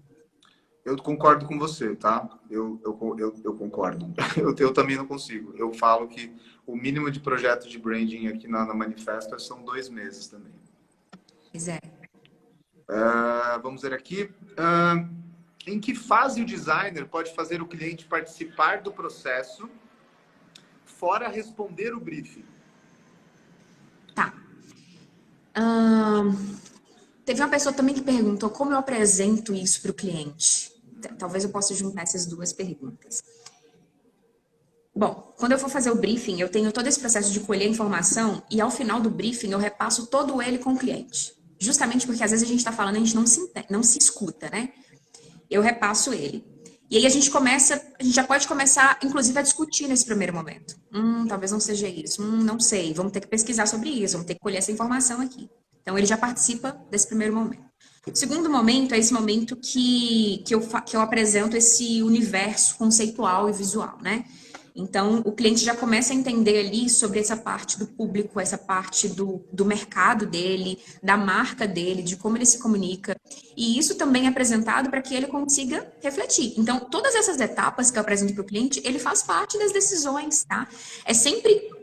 Eu concordo com você, tá? Eu concordo. Eu também não consigo. Eu falo que o mínimo de projeto de branding aqui na Manifesto são 2 meses também. Pois é. Vamos ver aqui. Em que fase o designer pode fazer o cliente participar do processo, fora responder o briefing? Tá. Teve uma pessoa também que perguntou como eu apresento isso para o cliente. Talvez eu possa juntar essas duas perguntas. Bom, quando eu for fazer o briefing, eu tenho todo esse processo de colher informação e ao final do briefing eu repasso todo ele com o cliente. Justamente porque às vezes a gente está falando e a gente não se escuta, né? Eu repasso ele. E aí a gente já pode começar, inclusive, a discutir nesse primeiro momento. Talvez não seja isso. Não sei. Vamos ter que pesquisar sobre isso. Vamos ter que colher essa informação aqui. Então, ele já participa desse primeiro momento. O segundo momento é esse momento que eu apresento esse universo conceitual e visual, né? Então, o cliente já começa a entender ali sobre essa parte do público, essa parte do mercado dele, da marca dele, de como ele se comunica. E isso também é apresentado para que ele consiga refletir. Então, todas essas etapas que eu apresento para o cliente, ele faz parte das decisões, tá? É sempre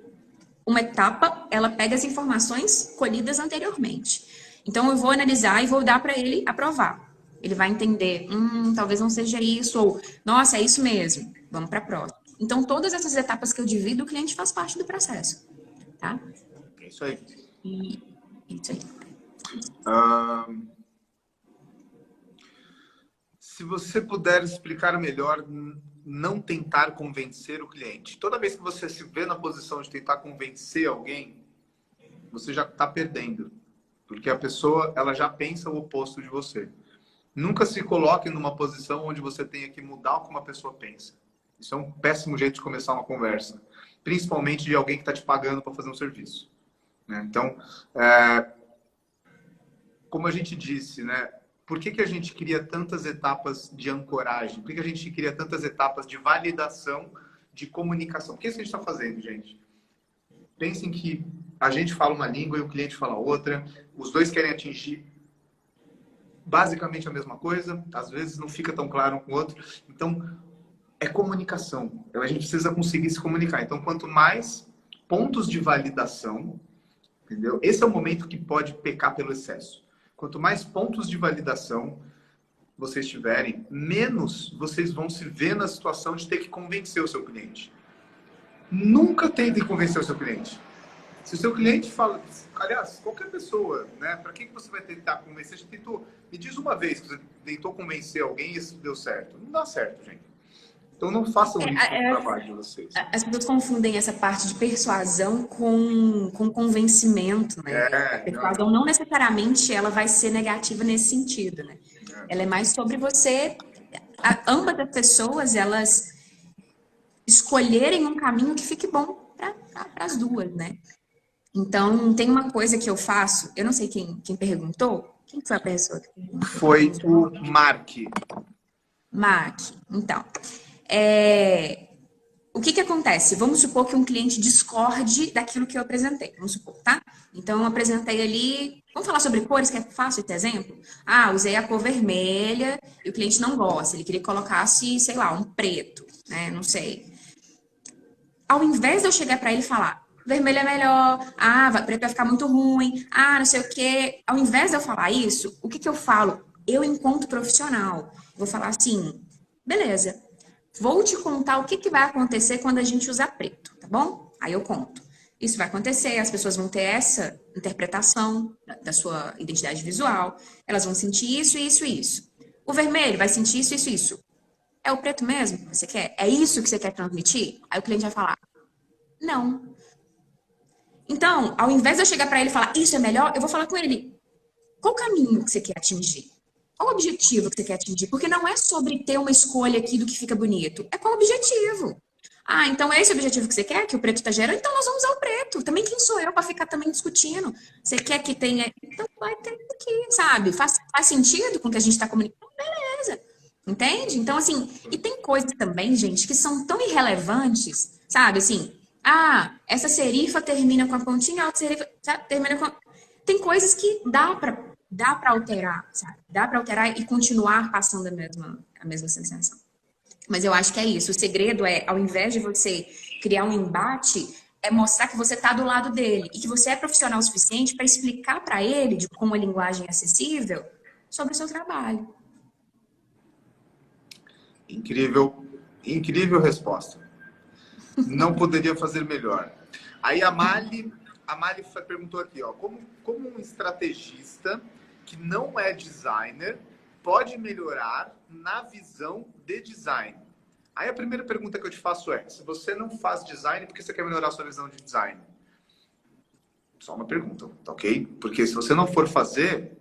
uma etapa, ela pega as informações colhidas anteriormente. Então, eu vou analisar e vou dar para ele aprovar. Ele vai entender, talvez não seja isso, ou, nossa, é isso mesmo, vamos para a próxima. Então, todas essas etapas que eu divido, o cliente faz parte do processo, tá? É isso aí. E isso aí. Se você puder explicar melhor, não tentar convencer o cliente. Toda vez que você se vê na posição de tentar convencer alguém, você já está perdendo. Porque a pessoa, ela já pensa o oposto de você. Nunca se coloque numa posição onde você tenha que mudar o que uma pessoa pensa. Isso é um péssimo jeito de começar uma conversa. Principalmente de alguém que está te pagando para fazer um serviço. Né? Então, como a gente disse, né? Por que a gente cria tantas etapas de ancoragem? Por que a gente cria tantas etapas de validação, de comunicação? O que é isso que a gente está fazendo, gente? Pensem que a gente fala uma língua e o cliente fala outra. Os dois querem atingir basicamente a mesma coisa. Às vezes não fica tão claro um com o outro. Então, é comunicação. A gente precisa conseguir se comunicar. Então, quanto mais pontos de validação, entendeu? Esse é o momento que pode pecar pelo excesso. Quanto mais pontos de validação vocês tiverem, menos vocês vão se ver na situação de ter que convencer o seu cliente. Nunca tente convencer o seu cliente. Se o seu cliente fala... Aliás, qualquer pessoa, né? Para que você vai tentar convencer? Você tentou... Me diz uma vez que você tentou convencer alguém e isso deu certo. Não dá certo, gente. Então não façam isso no trabalho de vocês. As pessoas confundem essa parte de persuasão com convencimento, né? A persuasão não necessariamente ela vai ser negativa nesse sentido, né? Ela é mais sobre você... Ambas as pessoas, elas escolherem um caminho que fique bom para as duas, né? Então, tem uma coisa que eu faço, eu não sei quem perguntou. Quem foi a pessoa que perguntou? Foi o Mark. Mark, então... O que acontece? Vamos supor que um cliente discorde daquilo que eu apresentei. Vamos supor, tá? Então, eu apresentei ali... Vamos falar sobre cores, que é fácil esse exemplo? Usei a cor vermelha e o cliente não gosta. Ele queria que colocasse, sei lá, um preto, né? Não sei. Ao invés de eu chegar para ele e falar, vermelho é melhor, preto vai ficar muito ruim, não sei o quê. Ao invés de eu falar isso, o que eu falo? Eu, enquanto profissional, vou falar assim, beleza. Vou te contar o que vai acontecer quando a gente usar preto, tá bom? Aí eu conto. Isso vai acontecer, as pessoas vão ter essa interpretação da sua identidade visual, elas vão sentir isso, isso e isso. O vermelho vai sentir isso, isso e isso. É o preto mesmo que você quer? É isso que você quer transmitir? Aí o cliente vai falar, não. Então, ao invés de eu chegar para ele e falar, isso é melhor, eu vou falar com ele, qual o caminho que você quer atingir? Qual o objetivo que você quer atingir? Porque não é sobre ter uma escolha aqui do que fica bonito. É qual o objetivo? Então é esse o objetivo que você quer? Que o preto está gerando? Então nós vamos usar o preto. Também quem sou eu para ficar também discutindo? Você quer que tenha... Então vai ter aqui, sabe? Faz sentido com o que a gente está comunicando? Beleza. Entende? Então, assim... E tem coisas também, gente, que são tão irrelevantes, sabe? Assim... essa serifa termina com a pontinha, a outra serifa termina com... Tem coisas que dá para alterar, sabe? Dá para alterar e continuar passando a mesma sensação. Mas eu acho que é isso. O segredo é, ao invés de você criar um embate, é mostrar que você está do lado dele e que você é profissional o suficiente para explicar para ele, com uma linguagem acessível, sobre o seu trabalho. Incrível, incrível resposta. Não poderia fazer melhor. Aí a Mali perguntou aqui, ó, como um estrategista que não é designer pode melhorar na visão de design? Aí a primeira pergunta que eu te faço é, se você não faz design, por que você quer melhorar a sua visão de design? Só uma pergunta, tá ok? Porque se você não for fazer,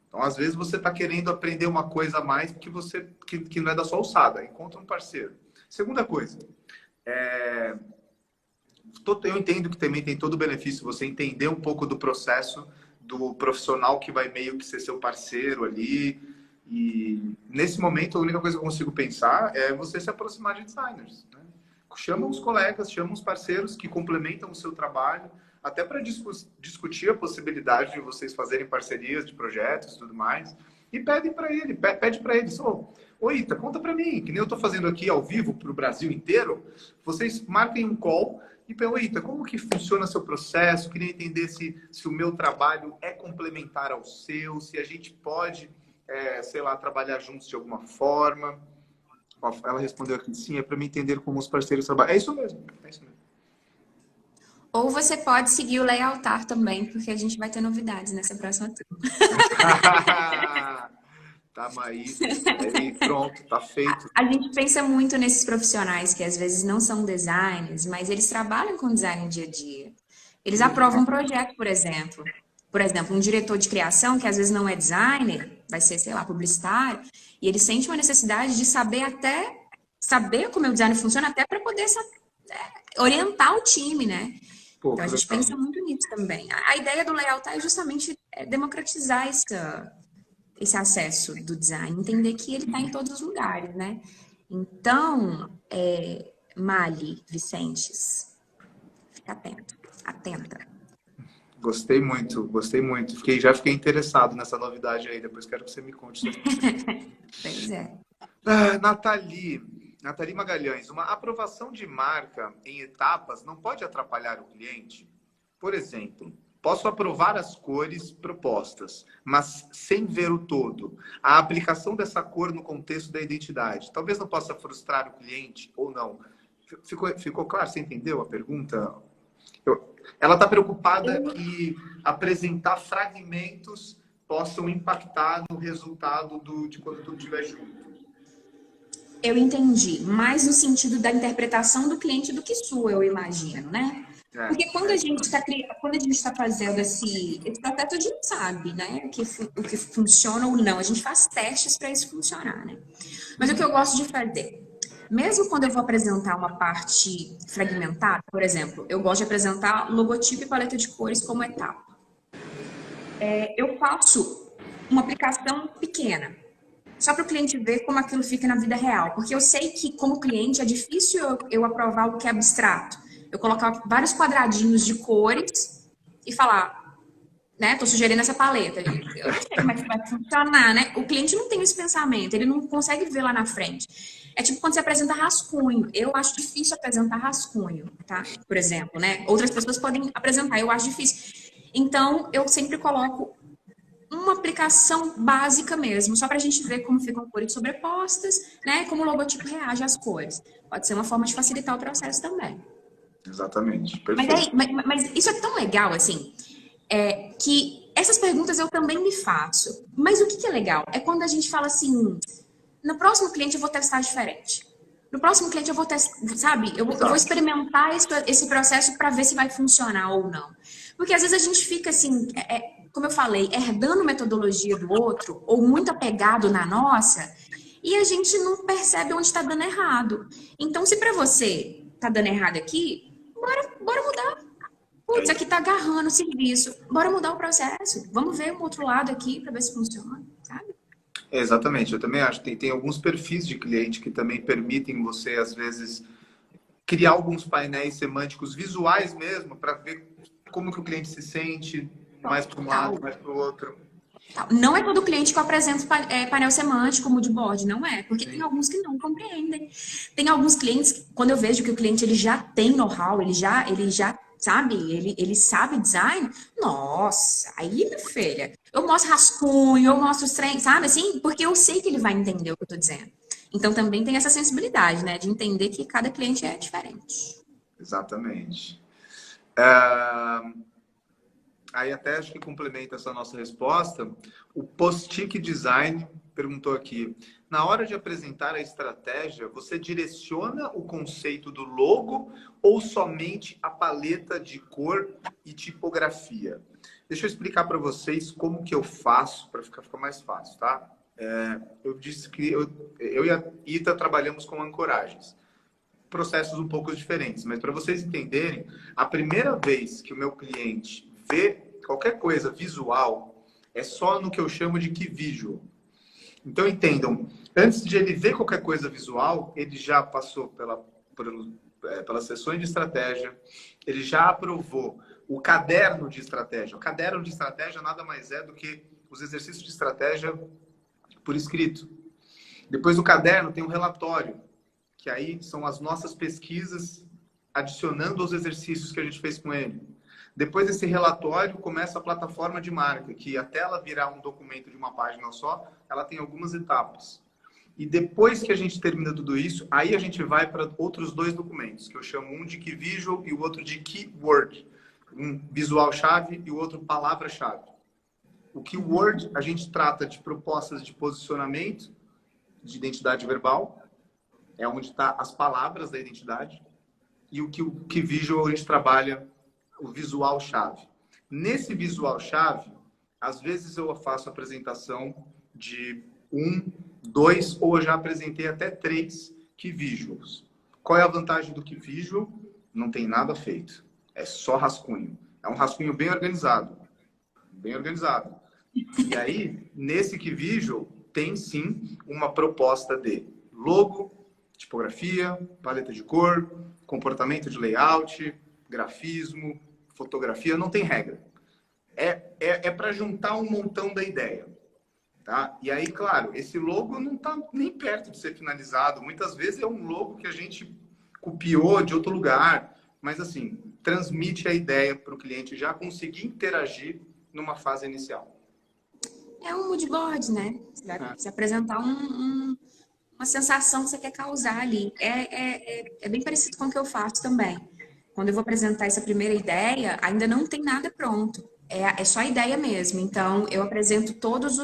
então às vezes você está querendo aprender uma coisa a mais que não é da sua alçada. Encontra um parceiro. Segunda coisa, eu entendo que também tem todo o benefício você entender um pouco do processo do profissional que vai meio que ser seu parceiro ali. E nesse momento, a única coisa que eu consigo pensar é você se aproximar de designers, né? Chama os colegas, chama os parceiros que complementam o seu trabalho, até para discutir a possibilidade de vocês fazerem parcerias de projetos e tudo mais. E pede para eles, ô Ita, conta para mim, que nem eu estou fazendo aqui ao vivo para o Brasil inteiro, vocês marquem um call e perguntem, Ita, como que funciona seu processo? Eu queria entender se o meu trabalho é complementar ao seu, se a gente pode, sei lá, trabalhar juntos de alguma forma. Ela respondeu aqui, sim, é para me entender como os parceiros trabalham. É isso mesmo, é isso mesmo. Ou você pode seguir o Layaltar também, porque a gente vai ter novidades nessa próxima turma. Tá, aí, pronto, tá feito. A gente pensa muito nesses profissionais que às vezes não são designers, mas eles trabalham com design no dia a dia. Eles aprovam um projeto, por exemplo. Por exemplo, um diretor de criação que às vezes não é designer, vai ser, sei lá, publicitário, e ele sente uma necessidade de saber como o design funciona, até para poder orientar o time, né? Pô, então a gente pensa muito nisso também. A ideia do Layaltar é justamente democratizar esse acesso do design, entender que ele está em todos os lugares, né? Então, Mali Vicentes, fica atenta. Gostei muito. Já fiquei interessado nessa novidade aí. Depois quero que você me conte. Pois é. Nathalie Magalhães, uma aprovação de marca em etapas não pode atrapalhar o cliente? Por exemplo, posso aprovar as cores propostas, mas sem ver o todo. A aplicação dessa cor no contexto da identidade. Talvez não possa frustrar o cliente ou não. Ficou claro? Você entendeu a pergunta? Ela está preocupada que apresentar fragmentos possam impactar no resultado de quando tudo estiver junto. Eu entendi, mais no sentido da interpretação do cliente do que sua, eu imagino, né? Porque quando a gente está fazendo esse processo, a gente sabe, né? O que funciona ou não. A gente faz testes para isso funcionar, né? Mas o que eu gosto de fazer, mesmo quando eu vou apresentar uma parte fragmentada, por exemplo, eu gosto de apresentar logotipo e paleta de cores como etapa. Eu faço uma aplicação pequena, só para o cliente ver como aquilo fica na vida real. Porque eu sei que, como cliente, é difícil eu aprovar o que é abstrato. Eu colocar vários quadradinhos de cores e falar, né? Tô sugerindo essa paleta. Eu não sei como é que vai funcionar, né? O cliente não tem esse pensamento, ele não consegue ver lá na frente. É tipo quando você apresenta rascunho. Eu acho difícil apresentar rascunho, tá? Por exemplo, né? Outras pessoas podem apresentar, eu acho difícil. Então, eu sempre coloco uma aplicação básica mesmo, só para a gente ver como ficam cores sobrepostas, né? Como o logotipo reage às cores. Pode ser uma forma de facilitar o processo também. Exatamente. Perfeito. Mas isso é tão legal, assim, que essas perguntas eu também me faço. Mas o que é legal? É quando a gente fala assim, no próximo cliente eu vou testar diferente. No próximo cliente eu vou testar, sabe? Eu vou experimentar esse processo para ver se vai funcionar ou não. Porque às vezes a gente fica assim, como eu falei, herdando metodologia do outro, ou muito apegado na nossa, e a gente não percebe onde está dando errado. Então, se para você tá dando errado aqui, bora mudar. Putz, aqui tá agarrando o serviço. Bora mudar o processo. Vamos ver um outro lado aqui para ver se funciona, sabe? Exatamente. Eu também acho que tem alguns perfis de cliente que também permitem você, às vezes, criar alguns painéis semânticos visuais mesmo, para ver como que o cliente se sente, mais para um lado, mais para o outro. Não é todo cliente que eu apresento painel semântico, moodboard, não é. Porque tem alguns que não compreendem. Tem alguns clientes, quando eu vejo que o cliente ele já tem know-how, ele já sabe, ele sabe design, nossa, aí, minha filha, eu mostro rascunho, eu mostro os trem, sabe assim? Porque eu sei que ele vai entender o que eu tô dizendo. Então também tem essa sensibilidade, né? De entender que cada cliente é diferente. Exatamente. Aí até acho que complementa essa nossa resposta. O Postic Design perguntou aqui, na hora de apresentar a estratégia, você direciona o conceito do logo ou somente a paleta de cor e tipografia? Deixa eu explicar para vocês como que eu faço para ficar mais fácil, tá? Eu disse que eu e a Ita trabalhamos com ancoragens. Processos um pouco diferentes, mas para vocês entenderem, a primeira vez que o meu cliente vê qualquer coisa visual é só no que eu chamo de key visual. Então, entendam, antes de ele ver qualquer coisa visual, ele já passou pelas sessões de estratégia, ele já aprovou o caderno de estratégia. O caderno de estratégia nada mais é do que os exercícios de estratégia por escrito. Depois do caderno tem um relatório, que aí são as nossas pesquisas adicionando os exercícios que a gente fez com ele. Depois desse relatório começa a plataforma de marca, que até ela virar um documento de uma página só, ela tem algumas etapas. E depois que a gente termina tudo isso, aí a gente vai para outros 2 documentos, que eu chamo um de Key Visual e o outro de Keyword. Um visual-chave e o outro palavra-chave. O Keyword, a gente trata de propostas de posicionamento, de identidade verbal, é onde está as palavras da identidade. E o Key Visual, a gente trabalha o visual-chave. Nesse visual-chave, às vezes eu faço apresentação de 1, 2, ou eu já apresentei até 3 Key Visuals. Qual é a vantagem do Key Visual? Não tem nada feito. É só rascunho. É um rascunho bem organizado. Bem organizado. E aí, nesse Key Visual, tem sim uma proposta de logo, tipografia, paleta de cor, comportamento de layout, grafismo, fotografia, não tem regra. É para juntar um montão da ideia. Tá? E aí, claro, esse logo não está nem perto de ser finalizado. Muitas vezes é um logo que a gente copiou de outro lugar. Mas, assim, transmite a ideia para o cliente já conseguir interagir numa fase inicial. É um mood board, né? Você vai se apresentar uma sensação que você quer causar ali. É bem parecido com o que eu faço também. Quando eu vou apresentar essa primeira ideia, ainda não tem nada pronto. É só a ideia mesmo. Então, eu apresento todos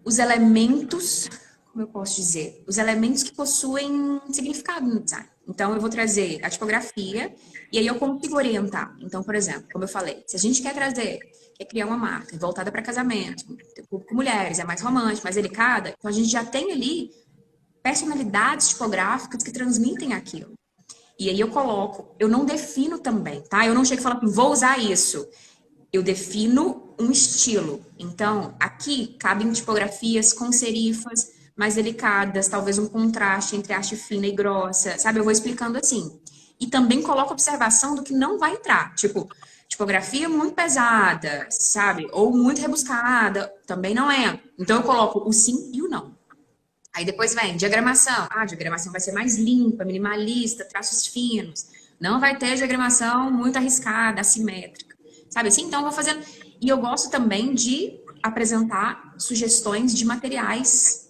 os elementos, como eu posso dizer? Os elementos que possuem significado no design. Então, eu vou trazer a tipografia e aí eu consigo orientar. Então, por exemplo, como eu falei, se a gente quer criar uma marca voltada para casamento, público mulheres, é mais romântica, mais delicada, então a gente já tem ali personalidades tipográficas que transmitem aquilo. E aí eu não defino também, tá? Eu não chego e falo assim, vou usar isso. Eu defino um estilo. Então, aqui cabem tipografias com serifas mais delicadas, talvez um contraste entre haste fina e grossa, sabe? Eu vou explicando assim. E também coloco observação do que não vai entrar. Tipo, tipografia muito pesada, sabe? Ou muito rebuscada, também não é. Então, eu coloco o sim e o não. Aí depois vem diagramação. A diagramação vai ser mais limpa, minimalista, traços finos. Não vai ter diagramação muito arriscada, assimétrica. Sabe assim? Então, eu vou fazendo... E eu gosto também de apresentar sugestões de materiais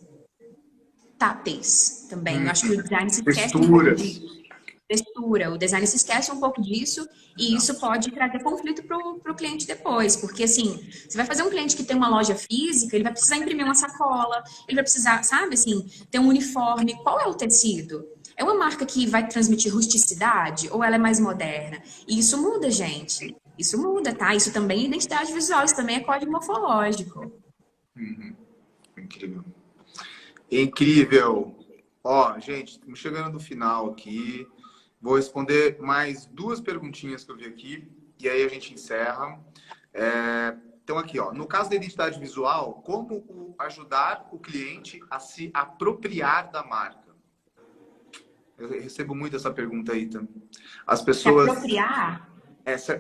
táteis também. Eu acho que o design se esquece um pouco disso. Textura. O design se esquece um pouco disso e isso pode trazer conflito para o cliente depois. Porque, assim, você vai fazer um cliente que tem uma loja física, ele vai precisar imprimir uma sacola, ele vai precisar, sabe, assim, ter um uniforme. Qual é o tecido? É uma marca que vai transmitir rusticidade ou ela é mais moderna? E isso muda, gente. Isso muda, tá? Isso também é identidade visual, isso também é código morfológico. Incrível. Incrível. Ó, gente, estamos chegando no final aqui. Vou responder mais 2 perguntinhas que eu vi aqui e aí a gente encerra. Então aqui, ó, no caso da identidade visual, como ajudar o cliente a se apropriar da marca? Eu recebo muito essa pergunta aí, tá? As pessoas... Se apropriar?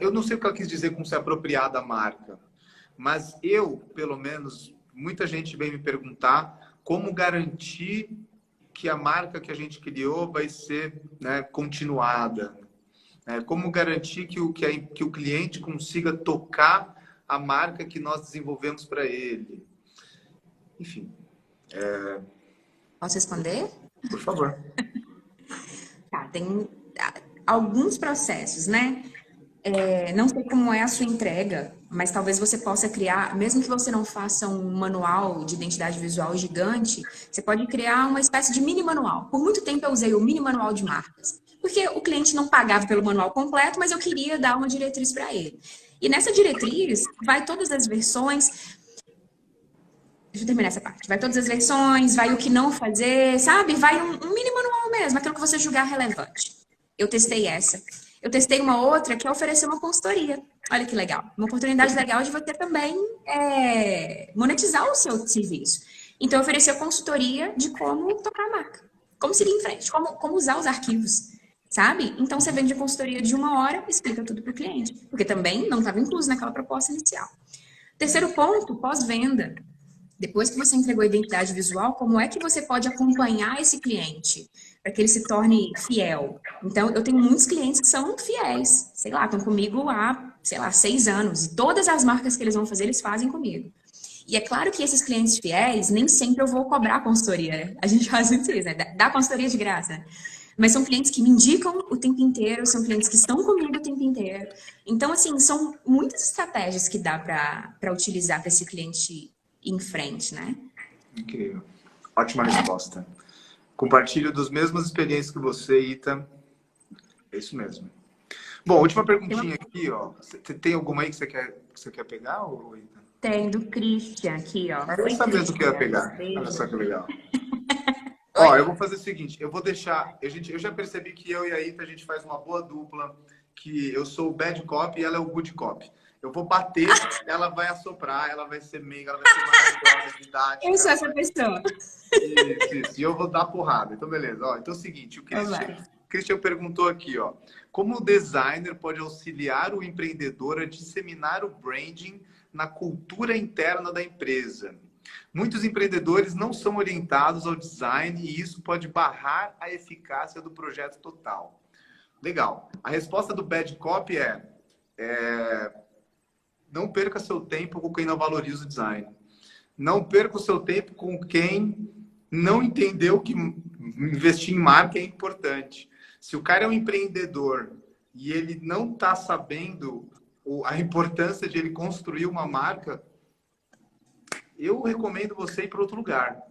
Eu não sei o que ela quis dizer com se apropriar da marca, mas eu, pelo menos, muita gente vem me perguntar como garantir que a marca que a gente criou vai ser, né, continuada. Como garantir que o cliente consiga tocar a marca que nós desenvolvemos para ele. Enfim. Posso responder? Por favor. Tá, tem alguns processos, né? Não sei como é a sua entrega, mas talvez você possa criar, mesmo que você não faça um manual de identidade visual gigante, você pode criar uma espécie de mini manual. Por muito tempo eu usei o mini manual de marcas, porque o cliente não pagava pelo manual completo, mas eu queria dar uma diretriz para ele. E nessa diretriz vai todas as versões. Deixa eu terminar essa parte. Vai todas as versões, vai o que não fazer, sabe? Vai um mini manual mesmo, aquilo que você julgar relevante. Eu testei essa. Eu testei uma outra que é oferecer uma consultoria. Olha que legal. Uma oportunidade legal de você também monetizar o seu serviço. Então, oferecer consultoria de como tocar a marca, como seguir em frente, como usar os arquivos, sabe? Então, você vende a consultoria de 1 hora, explica tudo para o cliente, porque também não estava incluso naquela proposta inicial. Terceiro ponto, pós-venda. Depois que você entregou a identidade visual, como é que você pode acompanhar esse cliente para que ele se torne fiel? Então, eu tenho muitos clientes que são fiéis, sei lá, estão comigo há, sei lá, 6 anos, e todas as marcas que eles vão fazer, eles fazem comigo. E é claro que esses clientes fiéis, nem sempre eu vou cobrar consultoria, né? A gente faz muito isso, né? Dá consultoria de graça. Mas são clientes que me indicam o tempo inteiro, são clientes que estão comigo o tempo inteiro. Então, assim, são muitas estratégias que dá para utilizar para esse cliente ir em frente, né? Incrível. Ótima resposta. Compartilho das mesmas experiências que você, Ita. É isso mesmo. Bom, última perguntinha aqui, ó. Você tem alguma aí que você quer pegar, ou, Ita? Tem do Christian aqui, ó. Eu sabia do que eu ia pegar. Olha só que legal. Ó, eu vou fazer o seguinte, eu vou deixar... Eu já percebi que eu e a Ita, a gente faz uma boa dupla, que eu sou o bad cop e ela é o good cop. Eu vou bater, ela vai assoprar, ela vai ser meiga, ela vai ser maravilhosa, didática. Eu sou essa pessoa. Isso. E eu vou dar porrada. Então, beleza. Ó, então é o seguinte, o Christian perguntou aqui, ó. Como o designer pode auxiliar o empreendedor a disseminar o branding na cultura interna da empresa? Muitos empreendedores não são orientados ao design e isso pode barrar a eficácia do projeto total. Legal. A resposta do Bad Cop não perca seu tempo com quem não valoriza o design. Não perca o seu tempo com quem não entendeu que investir em marca é importante. Se o cara é um empreendedor e ele não está sabendo a importância de ele construir uma marca, eu recomendo você ir para outro lugar,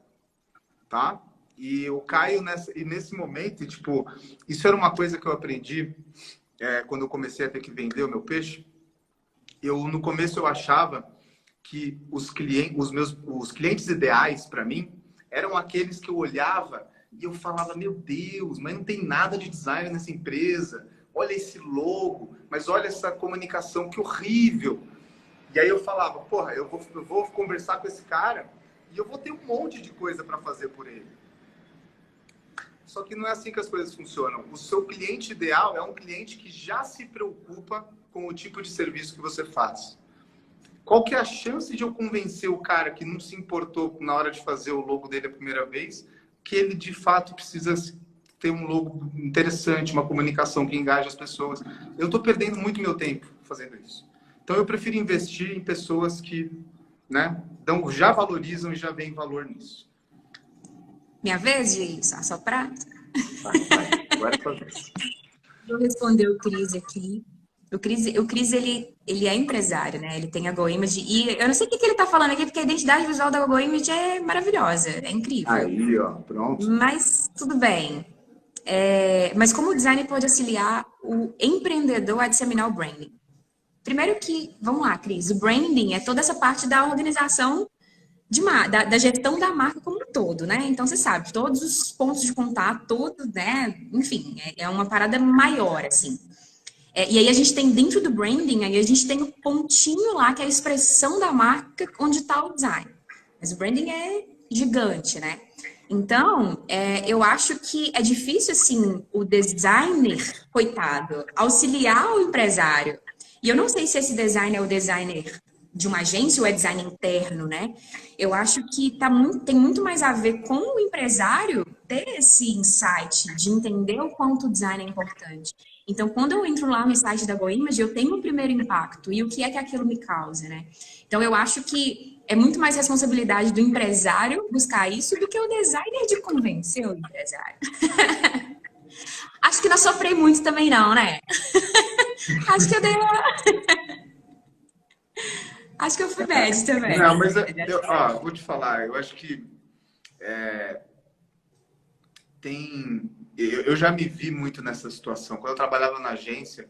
tá? E o Caio, nesse momento, tipo, isso era uma coisa que eu aprendi quando eu comecei a ter que vender o meu peixe. No começo eu achava que os clientes ideais para mim eram aqueles que eu olhava e eu falava, meu Deus, mas não tem nada de design nessa empresa. Olha esse logo, mas olha essa comunicação, que horrível. E aí eu falava, porra, eu vou conversar com esse cara e eu vou ter um monte de coisa para fazer por ele. Só que não é assim que as coisas funcionam. O seu cliente ideal é um cliente que já se preocupa com o tipo de serviço que você faz. Qual que é a chance de eu convencer o cara que não se importou na hora de fazer o logo dele a primeira vez, que ele de fato precisa ter um logo interessante, uma comunicação que engaje as pessoas? Eu estou perdendo muito meu tempo fazendo isso. Então eu prefiro investir em pessoas que, né, já valorizam e já veem valor nisso. Minha vez de assoprar? Vai. Agora é sua vez. Vou responder o Cris aqui. O Cris ele é empresário, né? Ele tem a GoImage. E eu não sei o que ele tá falando aqui, porque a identidade visual da GoImage é maravilhosa, é incrível. Aí, ó, pronto. Mas tudo bem. Mas como o design pode auxiliar o empreendedor a disseminar o branding? Primeiro que, vamos lá, Cris, o branding é toda essa parte da organização da gestão da marca como um todo, né? Então, você sabe, todos os pontos de contato, né? Enfim, é uma parada maior, assim. E aí a gente tem dentro do branding, aí a gente tem o pontinho lá, que é a expressão da marca, onde está o design. Mas o branding é gigante, né? Então, eu acho que é difícil, assim, o designer, coitado, auxiliar o empresário. E eu não sei se esse designer é o designer de uma agência ou é design interno, né? Eu acho que tem muito mais a ver com o empresário ter esse insight de entender o quanto o design é importante. Então, quando eu entro lá no site da GoImage, eu tenho o primeiro impacto. E o que é que aquilo me causa, né? Então, eu acho que é muito mais responsabilidade do empresário buscar isso do que o designer de convencer o empresário. Acho que não sofri muito também não, né? Acho que eu dei uma... Acho que eu fui bad também. Não, mas vou te falar, eu acho que eu já me vi muito nessa situação. Quando eu trabalhava na agência,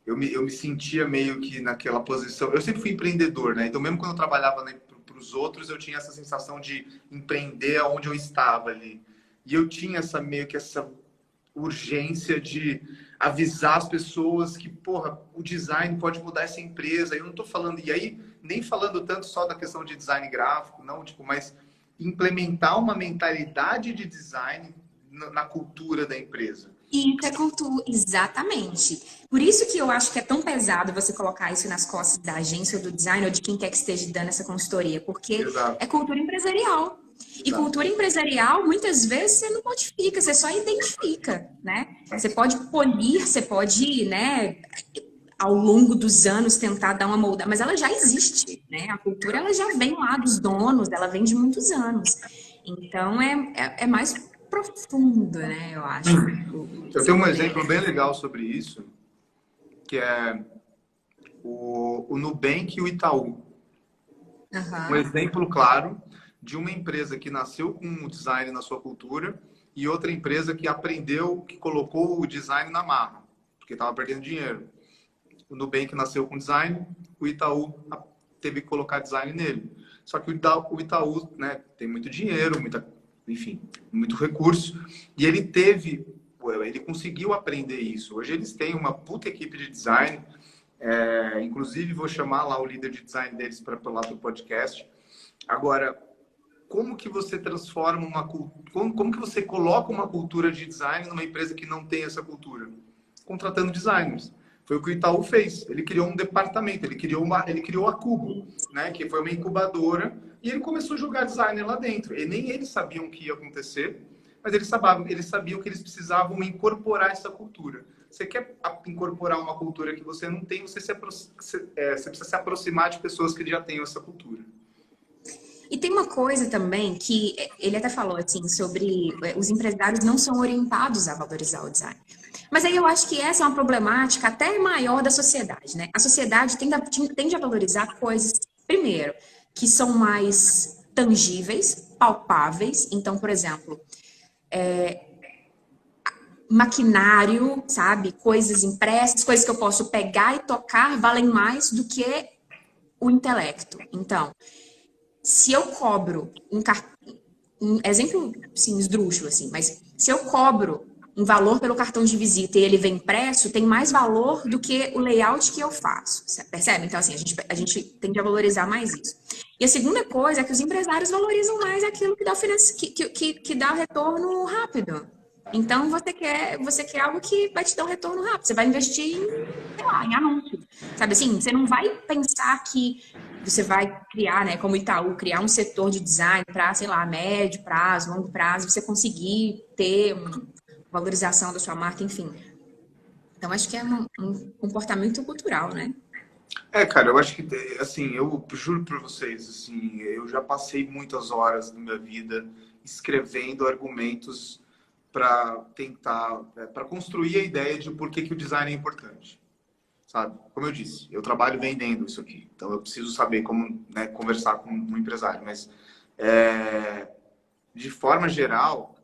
eu me sentia meio que naquela posição. Eu sempre fui empreendedor, né? Então, mesmo quando eu trabalhava para os outros, eu tinha essa sensação de empreender onde eu estava ali. E eu tinha meio que essa urgência de avisar as pessoas que, porra, o design pode mudar essa empresa. Eu não tô falando, e aí, nem falando tanto só da questão de design gráfico, não, tipo, mas implementar uma mentalidade de design na cultura da empresa. Intercultura, exatamente. Por isso que eu acho que é tão pesado você colocar isso nas costas da agência ou do design ou de quem quer que esteja dando essa consultoria, porque Exato. é cultura empresarial. E cultura empresarial, muitas vezes, você não modifica, você só identifica, né? Você pode polir, você pode, né, ao longo dos anos tentar dar uma moldada, mas ela já existe, né? A cultura, ela já vem lá dos donos, ela vem de muitos anos. Então, é mais profundo, né, eu acho. Eu tenho um exemplo bem legal sobre isso, que é o Nubank e o Itaú. Um exemplo claro de uma empresa que nasceu com o design na sua cultura e outra empresa que aprendeu, que colocou o design na marra, porque estava perdendo dinheiro. O Nubank nasceu com design, o Itaú teve que colocar design nele. Só que o Itaú, né, tem muito dinheiro, enfim, muito recurso, e ele conseguiu aprender isso. Hoje eles têm uma puta equipe de design, inclusive vou chamar lá o líder de design deles para lá do podcast. Agora, como que você transforma como que você coloca uma cultura de design numa empresa que não tem essa cultura? Contratando designers. Foi o que o Itaú fez. Ele criou um departamento, ele criou a Cubo, né, que foi uma incubadora, e ele começou a jogar designer lá dentro. E nem eles sabiam o que ia acontecer, mas eles sabiam que eles precisavam incorporar essa cultura. Você quer incorporar uma cultura que você não tem, você precisa se aproximar de pessoas que já têm essa cultura. E tem uma coisa também que ele até falou assim sobre os empresários não são orientados a valorizar o design. Mas aí eu acho que essa é uma problemática até maior da sociedade, né? A sociedade tende a valorizar coisas, primeiro, que são mais tangíveis, palpáveis. Então, por exemplo, maquinário, sabe? Coisas impressas, coisas que eu posso pegar e tocar valem mais do que o intelecto. Então, se eu cobro um exemplo, sim, esdrúxulo, assim, mas se eu cobro um valor pelo cartão de visita e ele vem impresso, tem mais valor do que o layout que eu faço, percebe? Então, assim, a gente tende a valorizar mais isso. E a segunda coisa é que os empresários valorizam mais aquilo que dá retorno rápido. Então, você quer algo que vai te dar um retorno rápido. Você vai investir sei lá, em anúncio. Sabe assim, você não vai pensar que você vai criar, né, como Itaú, criar um setor de design para, sei lá, médio prazo, longo prazo, você conseguir ter uma valorização da sua marca, enfim. Então, acho que é um comportamento cultural, né? Cara, eu acho que, assim, eu juro para vocês, assim, eu já passei muitas horas da minha vida escrevendo argumentos para tentar, para construir a ideia de por que o design é importante, sabe? Como eu disse, eu trabalho vendendo isso aqui, então eu preciso saber como, né, conversar com um empresário, mas de forma geral,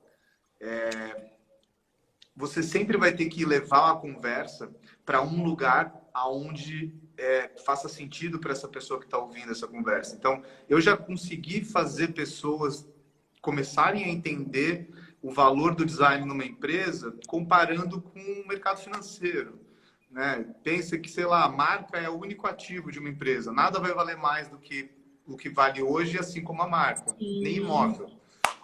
você sempre vai ter que levar a conversa para um lugar aonde faça sentido para essa pessoa que está ouvindo essa conversa. Então, eu já consegui fazer pessoas começarem a entender o valor do design numa empresa comparando com o mercado financeiro, né? Pensa que, sei lá, a marca é o único ativo de uma empresa. Nada vai valer mais do que o que vale hoje, assim como a marca, nem imóvel,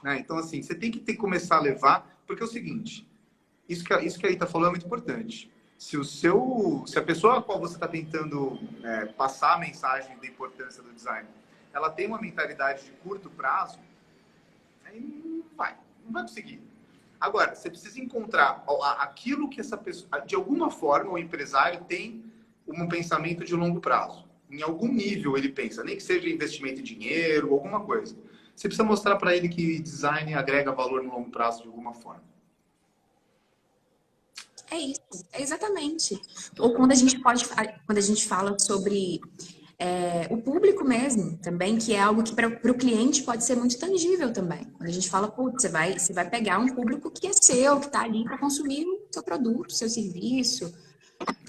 né? Então, assim, você tem que começar a levar, porque é o seguinte, isso que a Rita falou é muito importante. Se a pessoa a qual você está tentando passar a mensagem da importância do design, ela tem uma mentalidade de curto prazo, aí não vai conseguir. Agora, você precisa encontrar aquilo que essa pessoa, de alguma forma, o empresário tem um pensamento de longo prazo. Em algum nível ele pensa, nem que seja investimento em dinheiro, alguma coisa. Você precisa mostrar para ele que design agrega valor no longo prazo de alguma forma. É isso, exatamente. Ou quando a gente fala sobre o público mesmo, também, que é algo que para o cliente pode ser muito tangível também. Quando a gente fala, putz, você vai pegar um público que é seu, que está ali para consumir o seu produto, o seu serviço.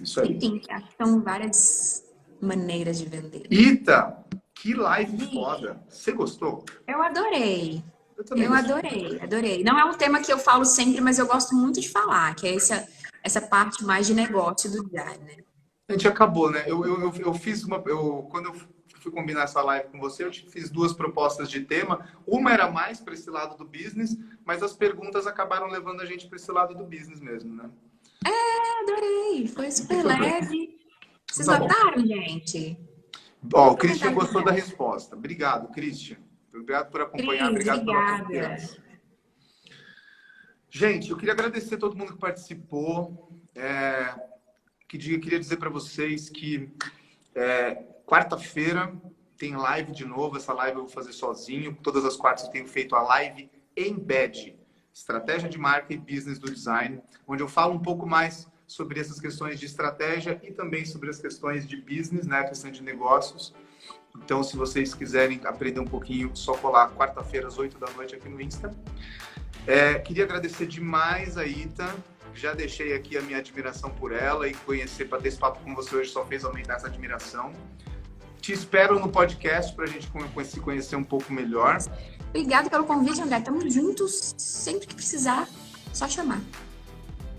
Isso aí. Enfim, são várias maneiras de vender. Rita, que live foda. Você gostou? Eu adorei. Eu também gostei. Adorei. Não é um tema que eu falo sempre, mas eu gosto muito de falar, que é essa parte mais de negócio do design, né? A gente acabou, né? Eu fiz quando eu fui combinar essa live com você, eu te fiz 2 propostas de tema. Uma era mais para esse lado do business, mas as perguntas acabaram levando a gente para esse lado do business mesmo, né? Adorei, foi super leve. Vocês Tá bom. notaram, gente? Ó, o Christian gostou da resposta. Obrigado, Christian. Obrigado por acompanhar, Cris, obrigado pela obrigada. confiança. Gente, eu queria agradecer a todo mundo que participou. Queria dizer para vocês que quarta-feira tem live de novo. Essa live eu vou fazer sozinho. Todas as quartas eu tenho feito a live Embed, Estratégia de Marca e Business do Design, onde eu falo um pouco mais sobre essas questões de estratégia e também sobre as questões de business, né? A questão de negócios. Então, se vocês quiserem aprender um pouquinho, só colar quarta-feira às 8 da noite aqui no Insta. Queria agradecer demais a Ita. Já deixei aqui a minha admiração por ela e bater esse papo com você hoje só fez aumentar essa admiração. Te espero no podcast para a gente se conhecer um pouco melhor. Obrigada pelo convite, André. Estamos juntos sempre que precisar. Só chamar.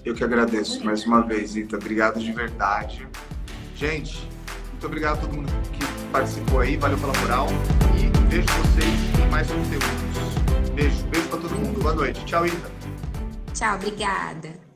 Eu que agradeço mais uma vez, Ita. Obrigado de verdade. Gente, muito obrigado a todo mundo que participou aí. Valeu pela moral. E vejo vocês em mais conteúdos. Beijo para todo mundo. Boa noite. Tchau, Ita. Tchau, obrigada.